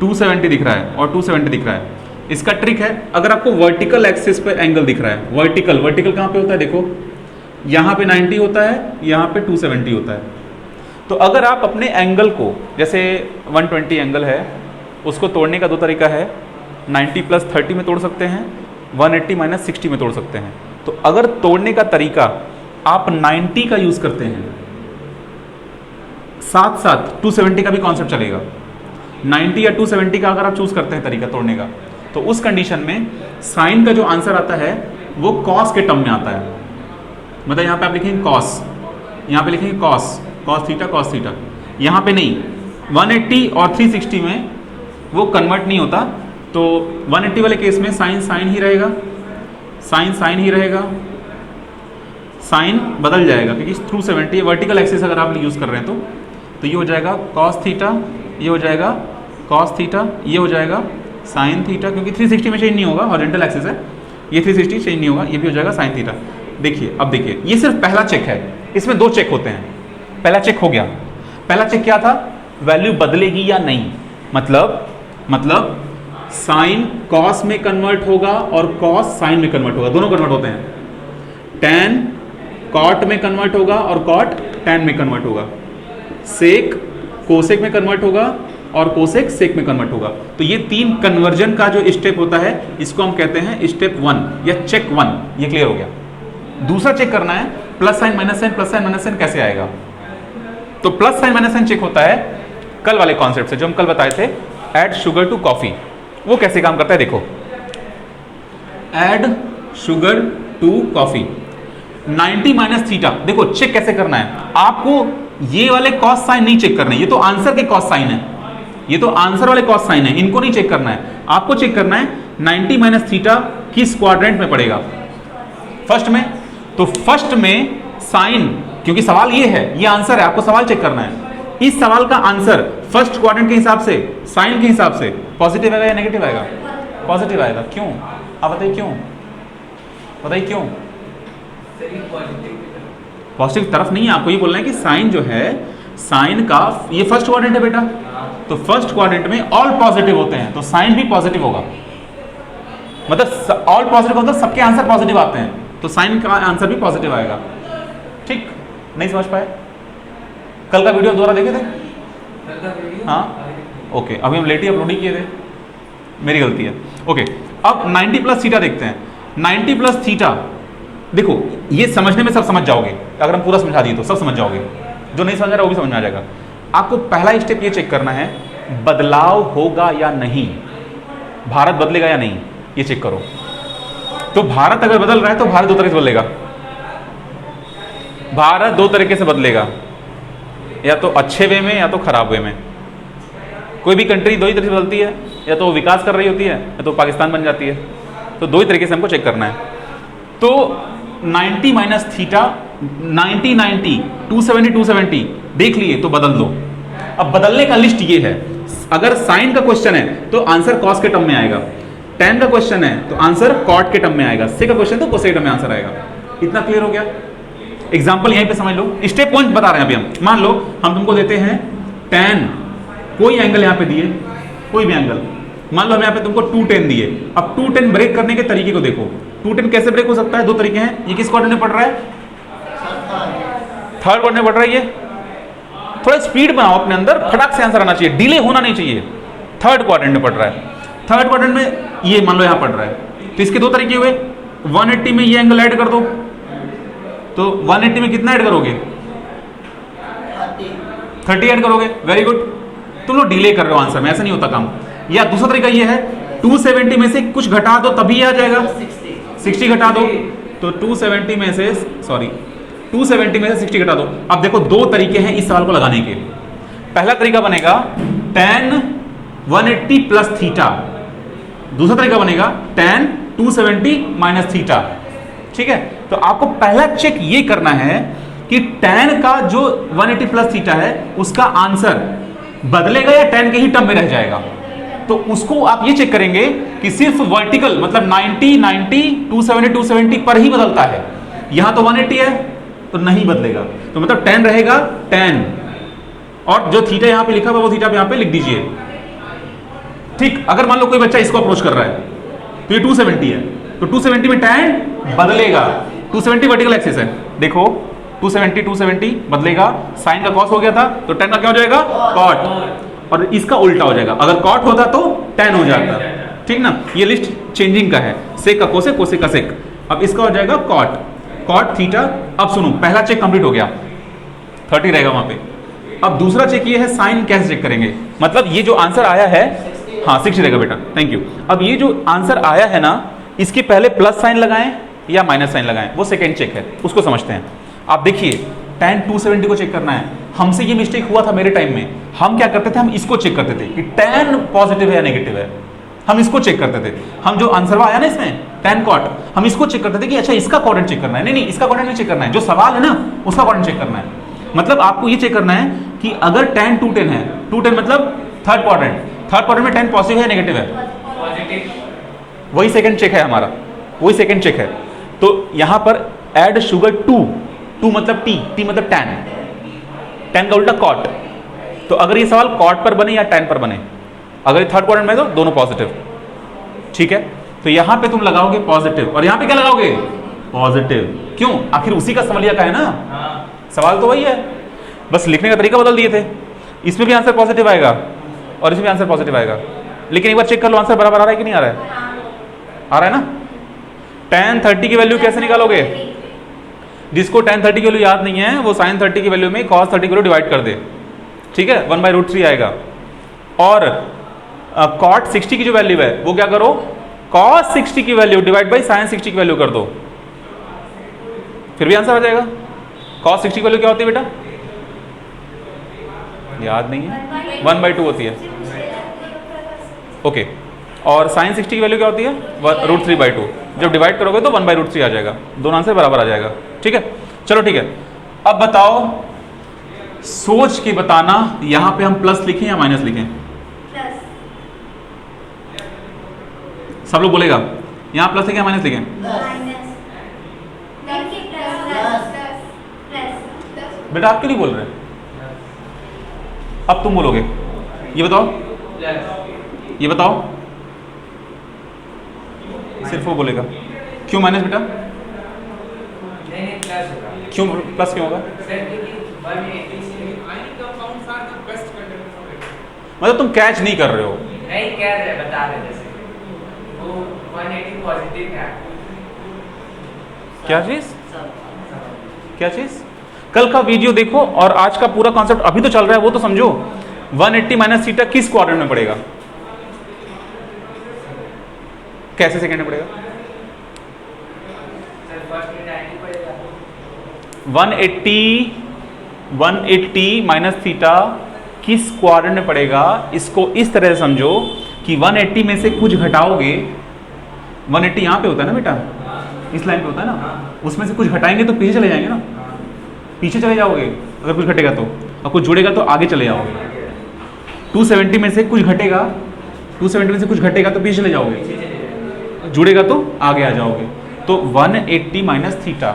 270 दिख रहा है और 270 दिख रहा है, इसका ट्रिक है, अगर आपको वर्टिकल एक्सिस पे एंगल दिख रहा है, वर्टिकल कहाँ पे होता है? देखो यहाँ पे 90 होता है, यहाँ पे 270 होता है। तो अगर आप अपने एंगल को, जैसे 120 एंगल है, उसको तोड़ने का दो तरीका है, 90 प्लस 30 में तोड़ सकते हैं, 180 माइनस 60 में तोड़ सकते हैं। तो अगर तोड़ने का तरीका आप 90 का यूज़ करते हैं, साथ साथ 270 का भी कॉन्सेप्ट चलेगा। 90 या 270 का अगर आप चूज़ करते हैं तरीका तोड़ने का, तो उस कंडीशन में साइन का जो आंसर आता है वो कॉस के टर्म में आता है। मतलब यहाँ पे आप लिखेंगे कॉस, यहाँ पे लिखेंगे कॉस थीटा, यहाँ पे नहीं। 180 और 360 में वो कन्वर्ट नहीं होता, तो 180 वाले केस में साइन ही रहेगा, साइन ही रहेगा, साइन बदल जाएगा क्योंकि 270 वर्टिकल एक्सिस अगर आप यूज़ कर रहे हैं तो ये हो जाएगा कॉस थीटा, ये हो जाएगा कॉस थीटा, ये हो जाएगा साइन थीटा, क्योंकि 360 में चेंज नहीं होगा, हॉरिजॉन्टल एक्सिस है, ये 360 चेंज नहीं होगा, ये भी हो जाएगा साइन थीटा। देखिए अब देखिए, ये सिर्फ पहला चेक है, इसमें दो चेक होते हैं। पहला चेक हो गया, पहला चेक क्या था? वैल्यू बदलेगी या नहीं, मतलब साइन कॉस में कन्वर्ट होगा और कॉस साइन में कन्वर्ट होगा, दोनों कन्वर्ट होते हैं। टैन कॉट में कन्वर्ट होगा और कॉट टैन में कन्वर्ट होगा। सेक कोसेक में कन्वर्ट होगा और कोसेक सेक में कन्वर्ट होगा। तो ये तीन कन्वर्जन का जो स्टेप होता है, इसको हम कहते हैं स्टेप 1 या चेक 1। ये क्लियर हो गया। दूसरा चेक करना है plus sign minus sign, plus sign minus sign कैसे आएगा? तो plus sign minus sign check होता है कल वाले कॉन्सेप्ट से जो हम कल बताए थे, ऐड शुगर टू कॉफी। वो कैसे काम करता है देखो, add sugar to coffee 90 minus theta. देखो चेक कैसे करना है आपको, ये वाले कॉस साइन नहीं चेक करने, ये तो आंसर के कॉस साइन है, ये तो आंसर वाले कॉस साइन है, इनको नहीं चेक करना है। आपको चेक करना है 90 माइनस थीटा किस क्वाड्रेंट में पड़ेगा, फर्स्ट में। तो फर्स्ट में साइन, क्योंकि सवाल ये है, ये आंसर है, आपको सवाल चेक करना है। इस सवाल का आंसर फर्स्ट क्वाड्रेंट के हिसाब से, साइन के हिसाब से पॉजिटिव आएगा या नेगेटिव आएगा? पॉजिटिव आएगा। क्यों? आप बताइए क्यों, बताइए क्यों? पॉजिटिव तरफ नहीं है, आपको ये बोलना है कि साइन जो है, साइन का ये फर्स्ट क्वाड्रेंट है बेटा, तो फर्स्ट क्वाड्रेंट में ऑल पॉजिटिव होते हैं, तो साइन भी पॉजिटिव होगा। मतलब ऑल पॉजिटिव होता है, सबके आंसर पॉजिटिव आते हैं, तो साइन का आंसर भी पॉजिटिव आएगा। ठीक, नहीं समझ पाए? कल का वीडियो दोबारा देखे थे? हाँ, ओके, अभी हम लेट ही अपलोड ही किए थे, मेरी गलती है। ओके, अब 90 प्लस थीटा देखते हैं। 90 प्लस थीटा, देखो ये समझने में सब समझ जाओगे, अगर हम पूरा समझा दिए तो सब समझ जाओगे, जो नहीं समझ रहा वो भी समझ में आ जाएगा। आपको पहला स्टेप ये चेक करना है बदलाव होगा या नहीं, भारत बदलेगा या नहीं, ये चेक करो। तो भारत अगर बदल रहा है तो भारत दो तरीके से बदलेगा, भारत दो तरीके से बदलेगा, या तो अच्छे वे में या तो खराब वे में। कोई भी कंट्री दो ही तरीके से बदलती है, या तो विकास कर रही होती है या तो पाकिस्तान बन जाती है, तो दो ही तरीके से हमको चेक करना है। तो 90 माइनस थीटा 90 90 270 270 देख लिए तो बदल दो। अब बदलने का लिस्ट ये है, अगर साइन का क्वेश्चन है तो आंसर कॉस के टर्म में आएगा, टेन का क्वेश्चन है तो आंसर कॉट के टर्म में आएगा, से का क्वेश्चन तो कोसेक टर्म में आंसर आएगा। इतना क्लियर हो गया? एग्जाम्पल यहीं पे समझ लो, स्टेप वन बता रहे हैं अभी हम। मान लो हम तुमको देते हैं टेन, कोई एंगल यहाँ पे दिए, कोई भी एंगल, मान लो हम यहाँ पे तुमको 210 दिए। अब 210 ब्रेक करने के तरीके को देखो, 210 कैसे ब्रेक हो सकता है? दो तरीके हैं। ये किस क्वाड्रेंट में पड़ रहा है? थर्ड क्वाड्रेंट में पड़ रहा है। ये थोड़ा स्पीड बनाओ अपने अंदर, फटाक से आंसर आना चाहिए, डिले होना नहीं चाहिए। थर्ड क्वाड्रेंट में पड़ रहा है, थर्ड क्वाड्रेंट में ये मान लो यहाँ पड़ रहा है, तो इसके दो तरीके हुए। 180 में ये एंगल ऐड कर दो, तो 180 में कितना ऐड करोगे? 30 ऐड करोगे। वेरी गुड, तुम लोग डिले कर रहे हो आंसर में, ऐसा नहीं होता काम। या दूसरा तरीका ये है 270 में से कुछ घटा दो तभी आ जाएगा, 60 घटा दो, तो 270 में से 60 घटा दो। अब देखो दो तरीके हैं इस सवाल को लगाने के। पहला तरीका बनेगा tan 180 प्लस थीटा, दूसरा तरीका बनेगा tan 270 माइनस थीटा। ठीक है, तो आपको पहला चेक ये करना है कि tan का जो 180 प्लस थीटा है उसका आंसर बदलेगा या tan के ही टर्म में रह जाएगा। तो उसको आप ये चेक करेंगे कि सिर्फ वर्टिकल मतलब 90 90 270 270 पर ही बदलता है, यहां तो 180 है तो नहीं बदलेगा, तो मतलब tan रहेगा tan, और जो थीटा यहां पे लिखा हुआ वो थीटा यहां पे लिख दीजिए। ठीक, अगर मान लो कोई बच्चा इसको अप्रोच कर रहा है तो ये 270 है, तो 270 में tan बदलेगा, 270 वर्टिकल एक्सिस है, देखो 270 बदलेगा, साइन का कॉस हो गया था तो tan का क्या हो जाएगा? कॉट, और इसका उल्टा हो जाएगा, अगर कॉट होता तो tan हो जाता। ठीक ना, ये लिस्ट चेंजिंग का है, सेक का कोसेक, कोसेक का सेक। अब इसका हो जाएगा कॉट, कॉट थीटा। अब सुनो, पहला चेक कंप्लीट हो गया, 30 रहेगा वहां पे। अब दूसरा चेक ये है साइन कैसे चेक करेंगे, मतलब ये जो आंसर आया है, हाँ 60 रहेगा बेटा, थैंक यू। अब ये जो आंसर आया है ना, इसके पहले प्लस साइन लगाएं या माइनस साइन लगाएं, वो सेकेंड चेक है, उसको समझते हैं। आप देखिए tan 270 को चेक करना है, हमसे ये मिस्टेक हुआ था मेरे टाइम में। हम क्या करते थे, हम इसको चेक करते थे कि tan पॉजिटिव है या नेगेटिव है, हम इसको चेक करते थे। हम जो आंसर आया ना इसमें tan कॉट, हम इसको चेक करते थे कि अच्छा इसका क्वाड्रेंट चेक करना है, नहीं इसका क्वाड्रेंट नहीं चेक करना है, जो सवाल है ना उसका क्वाड्रेंट चेक करना है। मतलब आपको ये चेक करना है कि अगर tan 210 है, 210 मतलब थर्ड क्वाड्रेंट में tan पॉजिटिव है नेगेटिव है, वही सेकंड चेक है हमारा, वही सेकंड चेक है। तो यहां पर ऐड शुगर 2 मतलब t मतलब tan का उल्टा कॉट। तो अगर ये सवाल कॉट पर बने या tan पर बने, अगर ये थर्ड क्वाड्रेंट में तो दोनों पॉजिटिव। ठीक है, तो यहां पे तुम लगाओगे पॉजिटिव और यहां पे क्या लगाओगे? पॉजिटिव। क्यों? आखिर उसी का सवालिया का है ना, सवाल तो वही है, बस लिखने का तरीका बदल दिए थे। इसमें भी आंसर पॉजिटिव आएगा और इसमें भी आंसर पॉजिटिव आएगा, लेकिन एक बार चेक कर लो आंसर बराबर आ रहा है कि नहीं आ रहा है? आ रहा है ना। tan 30 की वैल्यू कैसे निकालोगे? जिसको tan 30 की वैल्यू याद नहीं है वो sin 30 की वैल्यू में cos 30 की वैल्यू डिवाइड कर दे, ठीक है, 1/√3 आएगा। और cot 60 की जो वैल्यू है वो क्या करो, cos 60 की वैल्यू डिवाइड बाई sin 60 की वैल्यू कर दो, फिर भी आंसर आ जाएगा। cos 60 की वैल्यू क्या होती है बेटा, याद नहीं है, 1/2 होती है, ओके। और sin 60 की वैल्यू क्या होती है, √3/2। जब डिवाइड करोगे तो 1/√3 आ जाएगा, दोनों आंसर बराबर आ जाएगा, ठीक है। चलो ठीक है, अब बताओ, सोच के बताना, यहां पे हम प्लस लिखें या माइनस लिखें? प्लस। सब लोग बोलेगा यहां प्लस लिखें या माइनस लिखें? माइनस। देखिए प्लस। बेटा आप क्यों नहीं बोल रहे? अब तुम बोलोगे, ये बताओ, ये बताओ, सिर्फ वो बोलेगा। क्यों माइनस बेटा? नहीं प्लस होगा। क्यों प्लस क्यों होगा? सर क्योंकि 180 से मतलब तुम कैच नहीं कर रहे हो। नहीं कह रहे, बता रहे, जैसे वो 180 पॉजिटिव है। क्या चीज, क्या चीज? कल का वीडियो देखो और आज का पूरा कॉन्सेप्ट अभी तो चल रहा है वो तो समझो। 180 माइनस थीटा किस क्वाड्रेंट में पड़ेगा, कैसे सेकंड में पड़ेगा? सर फर्स्ट में 90 पड़ेगा। 180 माइनस थीटा किस क्वाड्रेंट में पड़ेगा, इसको इस तरह से समझो कि 180 में से कुछ घटाओगे, 180 यहाँ पे होता है ना बेटा, इस लाइन पे होता है ना, उसमें से कुछ घटाएंगे तो पीछे चले जाएंगे ना, पीछे चले जाओगे अगर कुछ घटेगा तो, और कुछ जुड़ेगा तो आगे चले जाओगे। 270 में से कुछ घटेगा, 270 में से कुछ घटेगा तो पीछे चले जाओगे, जुड़ेगा तो आगे आ जाओगे। तो 180 माइनस थीटा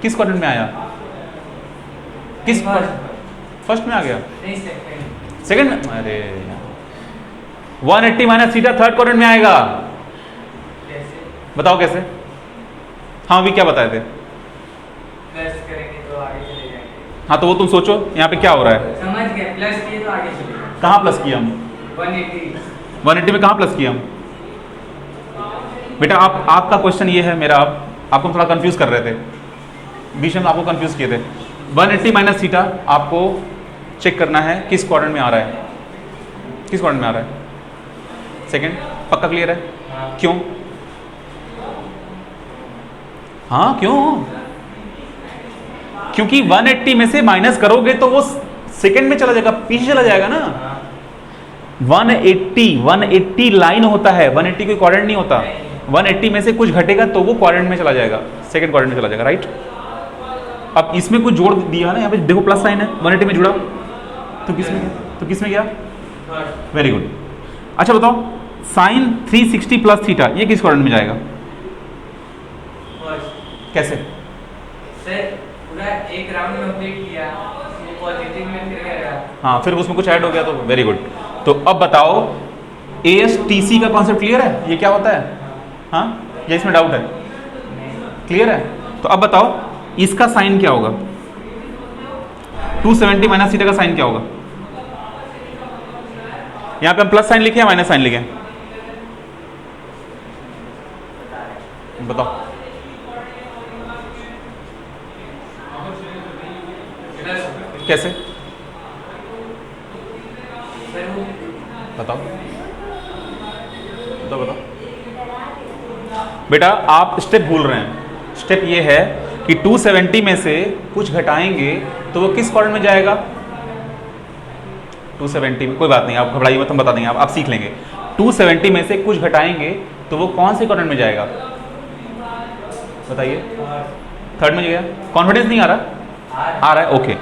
किस क्वाड्रेंट में आया, किस फर्स्ट में आ गया, नहीं सेकंड। सेकंड में? अरे 180 माइनस थीटा थर्ड क्वाड्रेंट में आएगा, कैसे? बताओ कैसे? हाँ अभी क्या बताए थे? प्लस करेंगे तो आगे चले जाएंगे। हाँ तो वो तुम सोचो यहाँ पे क्या हो रहा है, समझ गए, प्लस किए तो आगे चले जाएंगे। कहाँ प्लस किया हम? 180 में कहाँ प्लस किया हम? बेटा आपका क्वेश्चन ये है, मेरा आपको थोड़ा कंफ्यूज कर रहे थे, बीच में आपको कंफ्यूज किए थे। 180 माइनस थीटा आपको चेक करना है किस क्वाड्रेंट में आ रहा है, किस क्वाड्रेंट में आ रहा है, सेकंड, पक्का क्लियर है? हाँ। क्यों? हाँ क्यों? क्योंकि 180 में से माइनस करोगे तो वो सेकंड में चला जाएगा, पीछे चला जाएगा ना। 180 लाइन होता है, 180 कोई क्वाड्रेंट नहीं होता। 180 में से कुछ घटेगा तो वो क्वाड्रेंट में चला जाएगा, सेकंड क्वाड्रेंट में चला जाएगा, राइट। अब इसमें कुछ जोड़ दिया ना, यहाँ पे देखो प्लस साइन है, 180 में जुड़ा तो किसमें गया, तो किसमें गया? Very good. अच्छा बताओ, साइन 360 प्लस थीटा ये किस क्वाड्रेंट में जाएगा, कैसे? सर पूरा एक राउंड कंप्लीट किया, वो पॉजिटिव में फिर गया। हाँ फिर उसमें कुछ ऐड हो गया तो वेरी गुड। तो अब बताओ ASTC का कॉन्सेप्ट क्लियर है, ये क्या होता है? हाँ या इसमें डाउट है? क्लियर है? तो अब बताओ इसका साइन क्या होगा, 270 माइनस थीटा का साइन क्या होगा? यहां पे हम प्लस साइन लिखे या माइनस साइन लिखे, बताओ? कैसे बताओ, बताओ बताओ बेटा, आप स्टेप भूल रहे हैं। स्टेप ये है कि 270 में से कुछ घटाएंगे तो वो किस क्वाड्रेंट में जाएगा? 270 में, कोई बात नहीं आप घबराइए मत, हम बता देंगे, आप सीख लेंगे। 270 में से कुछ घटाएंगे तो वो कौन से क्वाड्रेंट में जाएगा, बताइए? थर्ड में गया। कॉन्फिडेंस नहीं आ रहा? आ रहा है, ओके,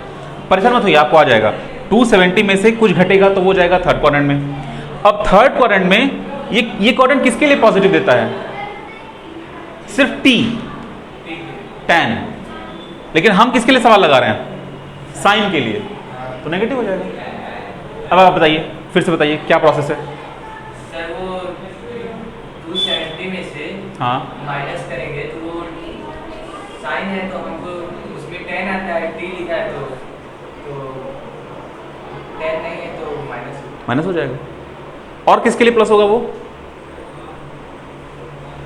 परेशान मत होइए, आपको आ जाएगा। 270 में से कुछ घटेगा तो वो जाएगा थर्ड क्वाड्रेंट में। अब थर्ड क्वाड्रेंट में ये क्वाड्रेंट किसके लिए पॉजिटिव देता है? सिर्फ tan, लेकिन हम किसके लिए सवाल लगा रहे हैं? साइन के लिए, तो नेगेटिव हो जाएगा। अब आप बताइए, फिर से बताइए क्या प्रोसेस है? सर वो 270 में से हाँ माइनस करेंगे तो वो साइन है तो हमको उसमें 10 आता है, t लिखा है तो 10 नहीं है तो माइनस हो जाएगा। और किसके लिए प्लस होगा वो?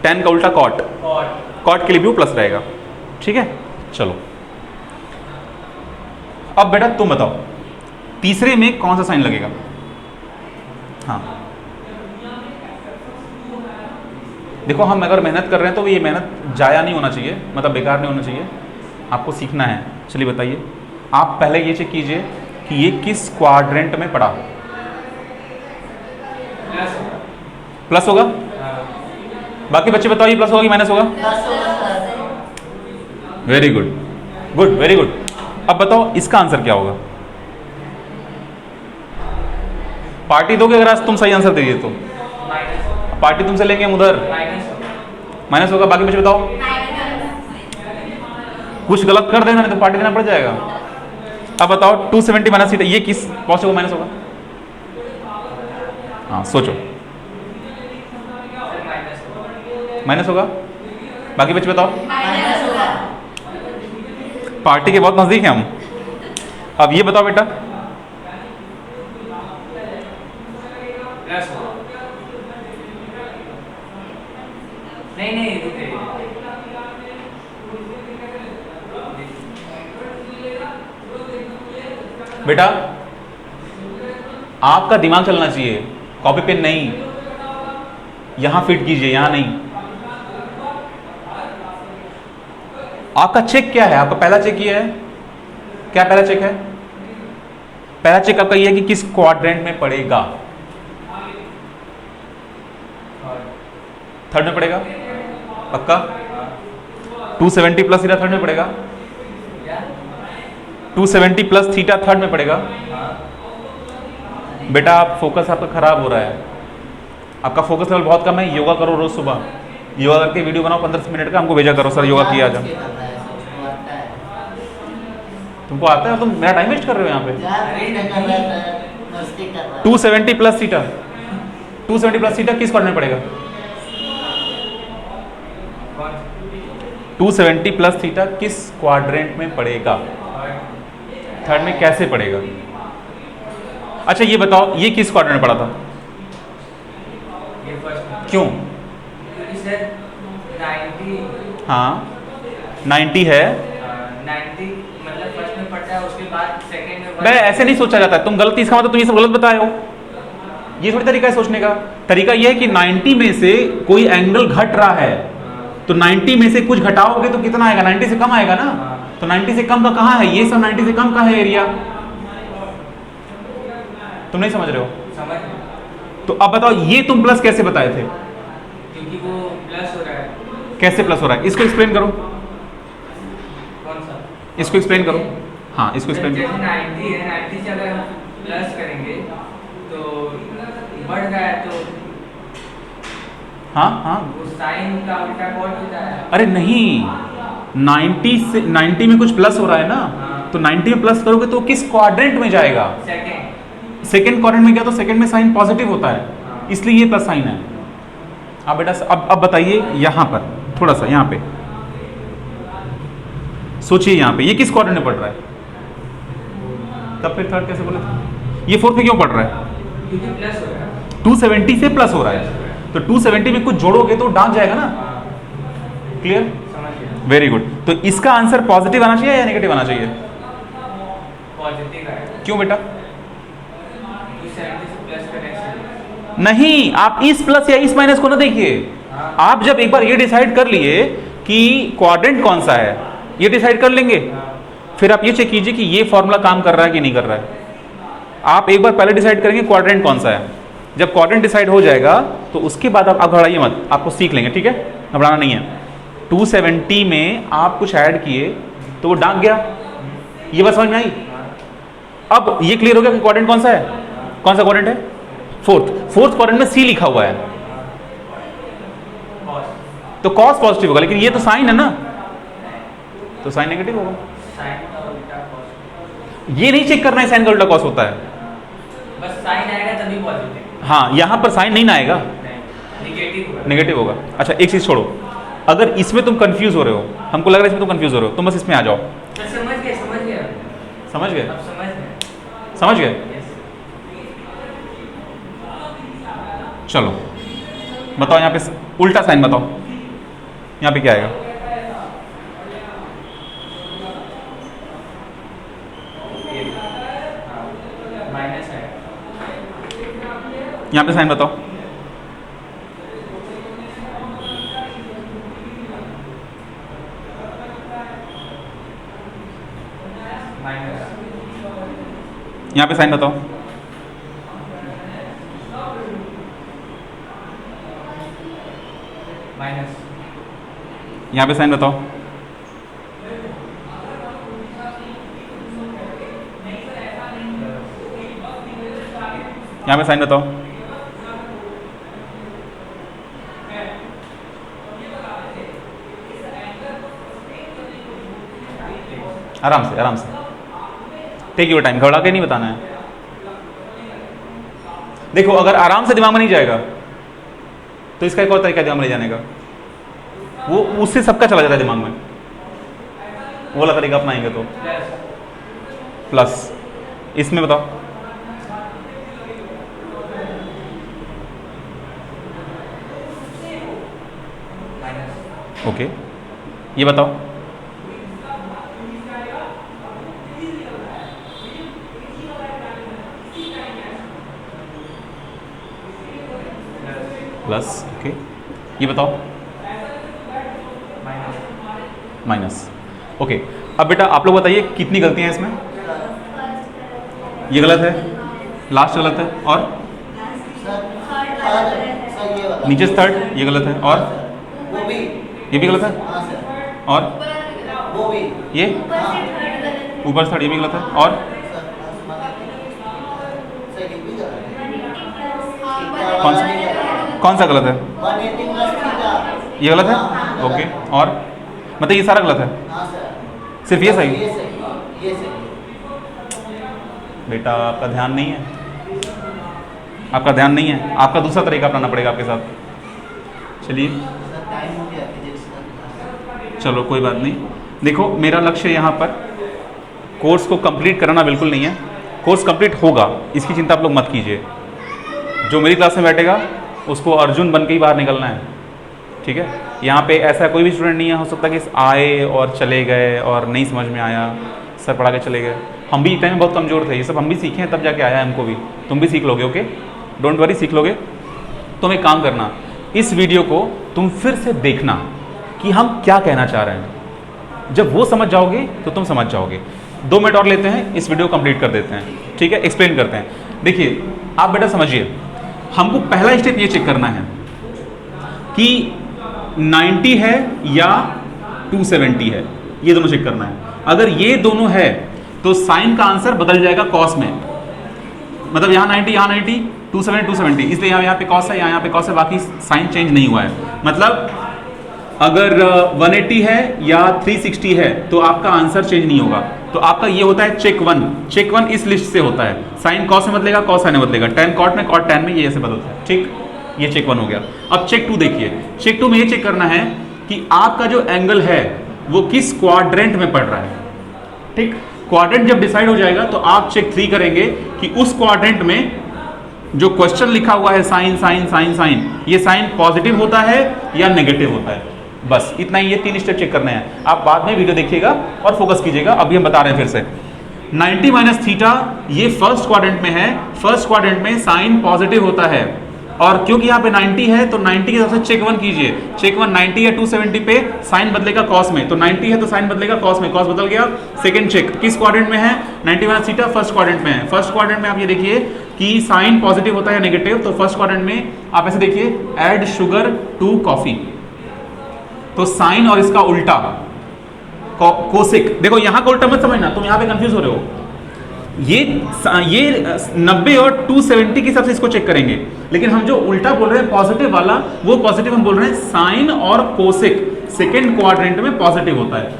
tan का उल्टा cot, और cot के लिए भी वो प्लस रहेगा। ठीक है, चलो अब बेटा तुम बताओ तीसरे में कौन सा साइन लगेगा। हाँ देखो, हम अगर मेहनत कर रहे हैं तो ये मेहनत जाया नहीं होना चाहिए, मतलब बेकार नहीं होना चाहिए, आपको सीखना है। चलिए बताइए, आप पहले ये चेक कीजिए कि ये किस क्वाड्रेंट में पड़ा। प्लस होगा। बाकी बच्चे बताओ, ये प्लस होगा कि माइनस होगा? प्लस होगा sir. Very good, good, very good. अब बताओ इसका आंसर क्या होगा? पार्टी दोगे अगर आज तुम सही आंसर दे दिए तो? पार्टी तुमसे लेंगे हम उधर। माइनस होगा। बाकी बच्चे बताओ, कुछ गलत कर देना नहीं तो पार्टी देना पड़ जाएगा। अब बताओ 270 माइनस थीटा, ये किस पॉजिटिव होगा माइनस होगा? हाँ सोचो, माइनस होगा। बाकी बच्चे बताओ। माइनस होगा। पार्टी के बहुत नजदीक हैं हम। अब ये बताओ बेटा, नहीं रुके। बेटा आपका दिमाग चलना चाहिए, कॉपी पेन नहीं। यहां फिट कीजिए, यहां नहीं। आपका चेक क्या है? आपका पहला चेक ये है, क्या पहला चेक है? पहला चेक आपका ये है कि किस क्वाड्रेंट में पड़ेगा। थर्ड में पड़ेगा पक्का? 270 प्लस थीटा थर्ड में पड़ेगा। 270 प्लस थीटा थर्ड में पड़ेगा। बेटा आप फोकस आपका खराब हो रहा है, आपका फोकस लेवल बहुत कम है। योगा करो रोज सुबह, योगा करके वीडियो बनाओ 15 मिनट का, हमको भेजा करो सर योगा किया आज। तुमको आता है? तुम मेरा टाइम वेस्ट कर रहे हो यहाँ पे। 270 प्लस थीटा, 270 प्लस थीटा किस क्वाड्रेंट में पड़ेगा? 270 प्लस थीटा किस क्वाड्रेंट में पड़ेगा? थर्ड में कैसे पड़ेगा? अच्छा ये बताओ, ये किस क्वाड्रेंट में पड़ा था? क्यों? हाँ 90 है। 90 मतलब फर्स्ट में पड़ता है, उसके बाद सेकंड में। मैं ऐसे नहीं सोचा जाता है, तुम गलती, इसका मतलब तुम ये सब गलत बताए हो। ये थोड़ी तरीका है सोचने का। तरीका ये है कि 90 में से कोई एंगल घट रहा है तो 90 में से कुछ घटाओगे तो कितना आएगा? 90 से कम आएगा ना। तो 90 से कम का कहाँ है? ये सब 90 से कम का है एरिया। तुम नहीं समझ रहे हो? समझ। तो अब बताओ ये तुम प्लस कैसे बताए थे? क्योंकि वो प्लस हो रहा है। कैसे प्लस हो रहा है? इसको एक्सप्लेन करो। कौन सा? इसको एक्सप्लेन करो। हाँ इसको एक्सप्लेन जैसे करो। 90 है, 90 से अगर हम प्लस करेंगे तो बढ़ रहा है, तो हाँ हाँ वो साइन का उल्टा कॉट होता है। अरे नहीं, 90 से 90 में कुछ प्लस हो रहा है ना, तो 90 में प्लस करोगे तो किस क्वाड्रेंट में जाएगा? सेकंड क्वाड्रेंट में गया तो सेकंड में साइन पॉजिटिव होता है, इसलिए ये प्लस साइन है। अब बेटा अब बताइए यहाँ पर थोड़ा सा, यहाँ पे सोचिए, यहाँ पे ये किस क्वाड्रेंट में पड़ रहा है? तब फिर थर्ड कैसे बोले थे? ये फोर्थ में क्यों पड़ रहा है? क्योंकि प्लस हो रहा है। 270 से प्लस हो रहा है, तो 270 में कुछ जोड़ोगे तो डांस जाएगा ना। क्लियर? समझ गया। Very good. तो इसका आंसर पॉजिटिव आना चाहिए या नेगेटिव आना चाहिए? पॉजिटिव है। क्यों बेटा? 270 से प्लस करने से नहीं, आप इस प्लस या इस माइनस को ना देखिए। आप जब एक बार ये डिसाइड कर लिए कि क्वाड्रेंट कौन सा है, ये डिसाइड कर लेंगे, फिर आप ये चेक कीजिए कि ये फॉर्मूला काम कर रहा है कि नहीं कर रहा है। आप एक बार पहले डिसाइड करेंगे क्वाड्रेंट कौन सा है। जब क्वाड्रेंट डिसाइड हो जाएगा तो उसके बाद आप घबराइए मत, आपको सीख लेंगे, ठीक है? घबराना नहीं है। 270 में आप कुछ ऐड किए तो वो डांक गया, ये बात समझ में आई? अब ये क्लियर हो गया कि क्वाड्रेंट कौन सा है? कौन सा क्वाड्रेंट है? फोर्थ क्वाड्रेंट में सी लिखा हुआ है, तो कॉस पॉजिटिव होगा, लेकिन ये तो साइन है ना, तो साइन नेगेटिव होगा। साइन का उल्टा कॉस। ये नहीं चेक करना है साइन का उल्टा कॉस होता है। बस साइन आएगा तभी पॉजिटिव। हाँ यहाँ पर साइन नहीं ना आएगा, नेगेटिव होगा। नेगेटिव होगा। अच्छा एक चीज छोड़ो, अगर इसमें तुम कंफ्यूज हो रहे हो, हमको लग रहा है इसमें तुम कंफ्यूज हो रहे हो, तुम बस इसमें आ जाओ। तो समझ गए, समझ गए, समझ गए? अब समझ गए। समझ गए? Yes. चलो बताओ यहाँ पे उल्टा साइन बताओ, यहाँ पे क्या आएगा? यहाँ पे साइन बताओ। यहाँ पे साइन बताओ। माइनस। यहाँ पे साइन बताओ। यहाँ पे साइन बताओ। आराम से आराम से, टेक योर टाइम, घबरा के नहीं बताना है। देखो अगर आराम से दिमाग में नहीं जाएगा तो इसका एक और तरीका दिमाग में ले जाने का, वो उससे सबका चला जाता है दिमाग में, वो वाला तरीका अपनाएंगे तो प्लस। इसमें बताओ। ओके ये बताओ। प्लस। ओके ये बताओ। माइनस। ओके अब बेटा आप लोग बताइए कितनी गलतियां हैं इसमें। ये गलत है, लास्ट गलत है, और सर ये वाला नीचे थर्ड ये गलत है, और वो भी, ये भी गलत है, हाँ सर और वो भी, ये ऊपर से थर्ड ये भी गलत है, और सर ये भी गलत है। कौन सा गलत है? 180 प्लस थीटा ये गलत है। ओके और मतलब ये सारा गलत है, हाँ सर सिर्फ ये सही। ये सही बेटा आपका ध्यान नहीं है, आपका ध्यान नहीं है, आपका दूसरा तरीका अपनाना पड़ेगा आपके साथ। चलिए सर टाइम हो गया फिजिक्स का। चलो कोई बात नहीं। देखो मेरा लक्ष्य यहाँ पर कोर्स को कंप्लीट कराना बिल्कुल नहीं है, कोर्स कंप्लीट होगा इसकी चिंता आप लोग मत कीजिए। जो मेरी क्लास में बैठेगा उसको अर्जुन बन के ही बाहर निकलना है, ठीक है। यहाँ पे ऐसा कोई भी स्टूडेंट नहीं है हो सकता कि आए और चले गए और नहीं समझ में आया, सर पढ़ा के चले गए। हम भी टाइम में बहुत कमज़ोर थे, ये सब हम भी सीखे हैं तब जाके आया है हमको भी, तुम भी सीख लोगे। ओके डोंट वरी, सीख लोगे। तुम एक काम करना, इस वीडियो को तुम फिर से देखना कि हम क्या कहना चाह रहे हैं। जब वो समझ जाओगे तो तुम समझ जाओगे। 2 मिनट और लेते हैं, इस वीडियो को कंप्लीट कर देते हैं, ठीक है। एक्सप्लेन करते हैं। देखिए आप बेटा समझिए, हमको पहला स्टेप ये चेक करना है कि 90 है या 270 है, ये दोनों चेक करना है। अगर ये दोनों है तो साइन का आंसर बदल जाएगा कॉस में, मतलब यहाँ 90 यहाँ 90, 270 270, इसलिए यहाँ पे कॉस है, यहाँ पे कॉस है, बाकी साइन चेंज नहीं हुआ है। मतलब अगर 180 है या 360 है तो आपका आंसर चेंज नहीं होगा। तो आपका ये होता है चेक 1। चेक 1 इस लिस्ट से होता है, साइन कॉस में बदलेगा, कॉस साइन में बदलेगा, tan कॉट में, कॉट tan में, ये ऐसे बदलता है, ठीक। ये चेक 1 हो गया। अब चेक 2 देखिए। चेक 2 में ये चेक करना है कि आपका जो एंगल है वो किस क्वाड्रेंट में पड़ रहा है, ठीक। क्वाड्रेंट जब डिसाइड हो जाएगा तो आप चेक 3 करेंगे कि उस क्वाड्रेंट में जो क्वेश्चन लिखा हुआ है साइन साइन साइन साइन, ये साइन पॉजिटिव होता है या नेगेटिव होता है। बस इतना ही, ये 3 स्टेप चेक करने हैं। आप बाद में वीडियो देखिएगा और फोकस कीजिएगा। अभी हम बता रहे हैं फिर से 90 माइनस थीटा, ये फर्स्ट क्वाड्रेंट में है। फर्स्ट क्वाड्रेंट में साइन पॉजिटिव होता है, और क्योंकि यहाँ पे 90 है तो 90 के हिसाब से चेक 1 कीजिए। चेक 1 90 या 270 पे साइन बदलेगा कॉस में, तो 90 है तो साइन बदलेगा कॉस में, कॉस बदल गया। सेकंड चेक किस क्वाड्रेंट में है, 90 माइनस थीटा फर्स्ट क्वाड्रेंट में है। फर्स्ट क्वाड्रेंट में आप ये देखिए कि साइन पॉजिटिव होता है नेगेटिव, तो फर्स्ट क्वाड्रेंट में आप ऐसे देखिए ऐड शुगर टू कॉफी, तो साइन और इसका उल्टा कोसेक। देखो यहाँ का उल्टा मत समझना, तुम यहाँ पे कंफ्यूज हो रहे हो। ये 90 और 270 के हिसाब से इसको चेक करेंगे, लेकिन हम जो उल्टा बोल रहे हैं पॉजिटिव वाला, वो पॉजिटिव हम बोल रहे हैं साइन और कोसेक सेकेंड क्वाड्रेंट में पॉजिटिव होता है,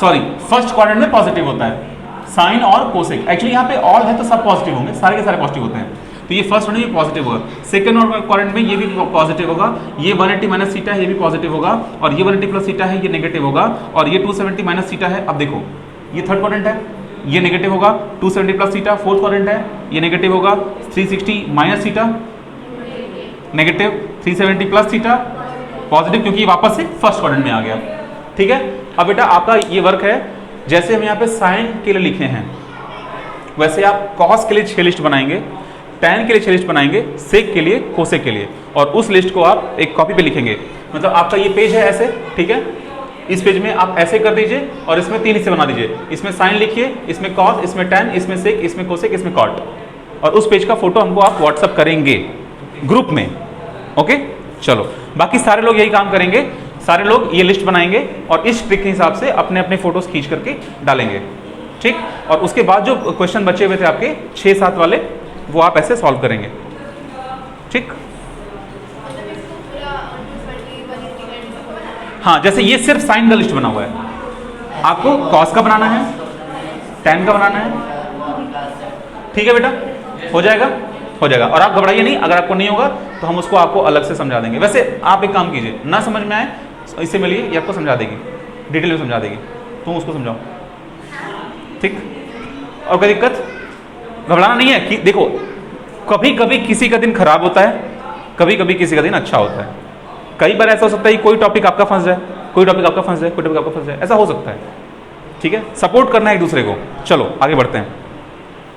सॉरी फर्स्ट क्वाड्रेंट में पॉजिटिव होता है साइन और कोसेक। एक्चुअली यहाँ पे ऑल है तो सब पॉजिटिव होंगे, सारे के सारे पॉजिटिव होते हैं, तो ये फर्स्ट में भी पॉजिटिव होगा, सेकंड और क्वाड्रेंट में ये भी पॉजिटिव होगा। ये 180 माइनस थीटा है, ये भी पॉजिटिव होगा, और ये 180 प्लस थीटा है, ये नेगेटिव होगा, और ये 270 माइनस थीटा है। अब देखो ये थर्ड क्वाड्रेंट है, ये नेगेटिव होगा, 270 प्लस थीटा फोर्थ क्वाड्रेंट है, ये नेगेटिव होगा, 360 minus theta negative, 370 plus theta positive, क्योंकि ये वापस से फर्स्ट क्वाड्रेंट में आ गया, ठीक है। अब बेटा आपका ये वर्क है, जैसे हम यहाँ पे साइन के लिए लिखे हैं वैसे आप कॉस के लिए 6 लिस्ट बनाएंगे, tan के लिए 6 लिस्ट बनाएंगे, sec के लिए, cosec के लिए, और उस लिस्ट को आप एक कॉपी पे लिखेंगे। मतलब आपका ये पेज है ऐसे, ठीक है, इस पेज में आप ऐसे कर दीजिए और इसमें 3 हिस्से बना दीजिए। इसमें साइन लिखिए, इसमें cos, इसमें tan, इसमें sec, इसमें cosec, इसमें cot, और उस पेज का फोटो हमको आप व्हाट्सअप करेंगे ग्रुप में। ओके, चलो बाकी सारे लोग यही काम करेंगे, सारे लोग ये लिस्ट बनाएंगे और इस ट्रिक के हिसाब से अपने अपने फोटोज खींच करके डालेंगे, ठीक। और उसके बाद जो क्वेश्चन बचे हुए थे आपके 6-7 वाले, वो आप ऐसे सॉल्व करेंगे, ठीक। हाँ, जैसे ये सिर्फ साइन का लिस्ट बना हुआ है, आपको कॉस का बनाना है, tan का बनाना है, ठीक है बेटा, हो जाएगा, हो जाएगा। और आप घबराइए नहीं, अगर आपको नहीं होगा तो हम उसको आपको अलग से समझा देंगे। वैसे आप एक काम कीजिए, ना समझ में आए इससे मिलिए, ये आपको समझा देगी, डिटेल में समझा देगी, तुम उसको समझाओ, ठीक। और कोई दिक्कत, घबराना नहीं है कि देखो, कभी कभी किसी का दिन खराब होता है, कभी कभी किसी का दिन अच्छा होता है। कई बार ऐसा हो सकता है कि कोई टॉपिक आपका फंस जाए, कोई टॉपिक आपका फंस जाए, कोई टॉपिक आपका फंस जाए, ऐसा हो सकता है, ठीक है। सपोर्ट करना है एक दूसरे को। चलो आगे बढ़ते हैं।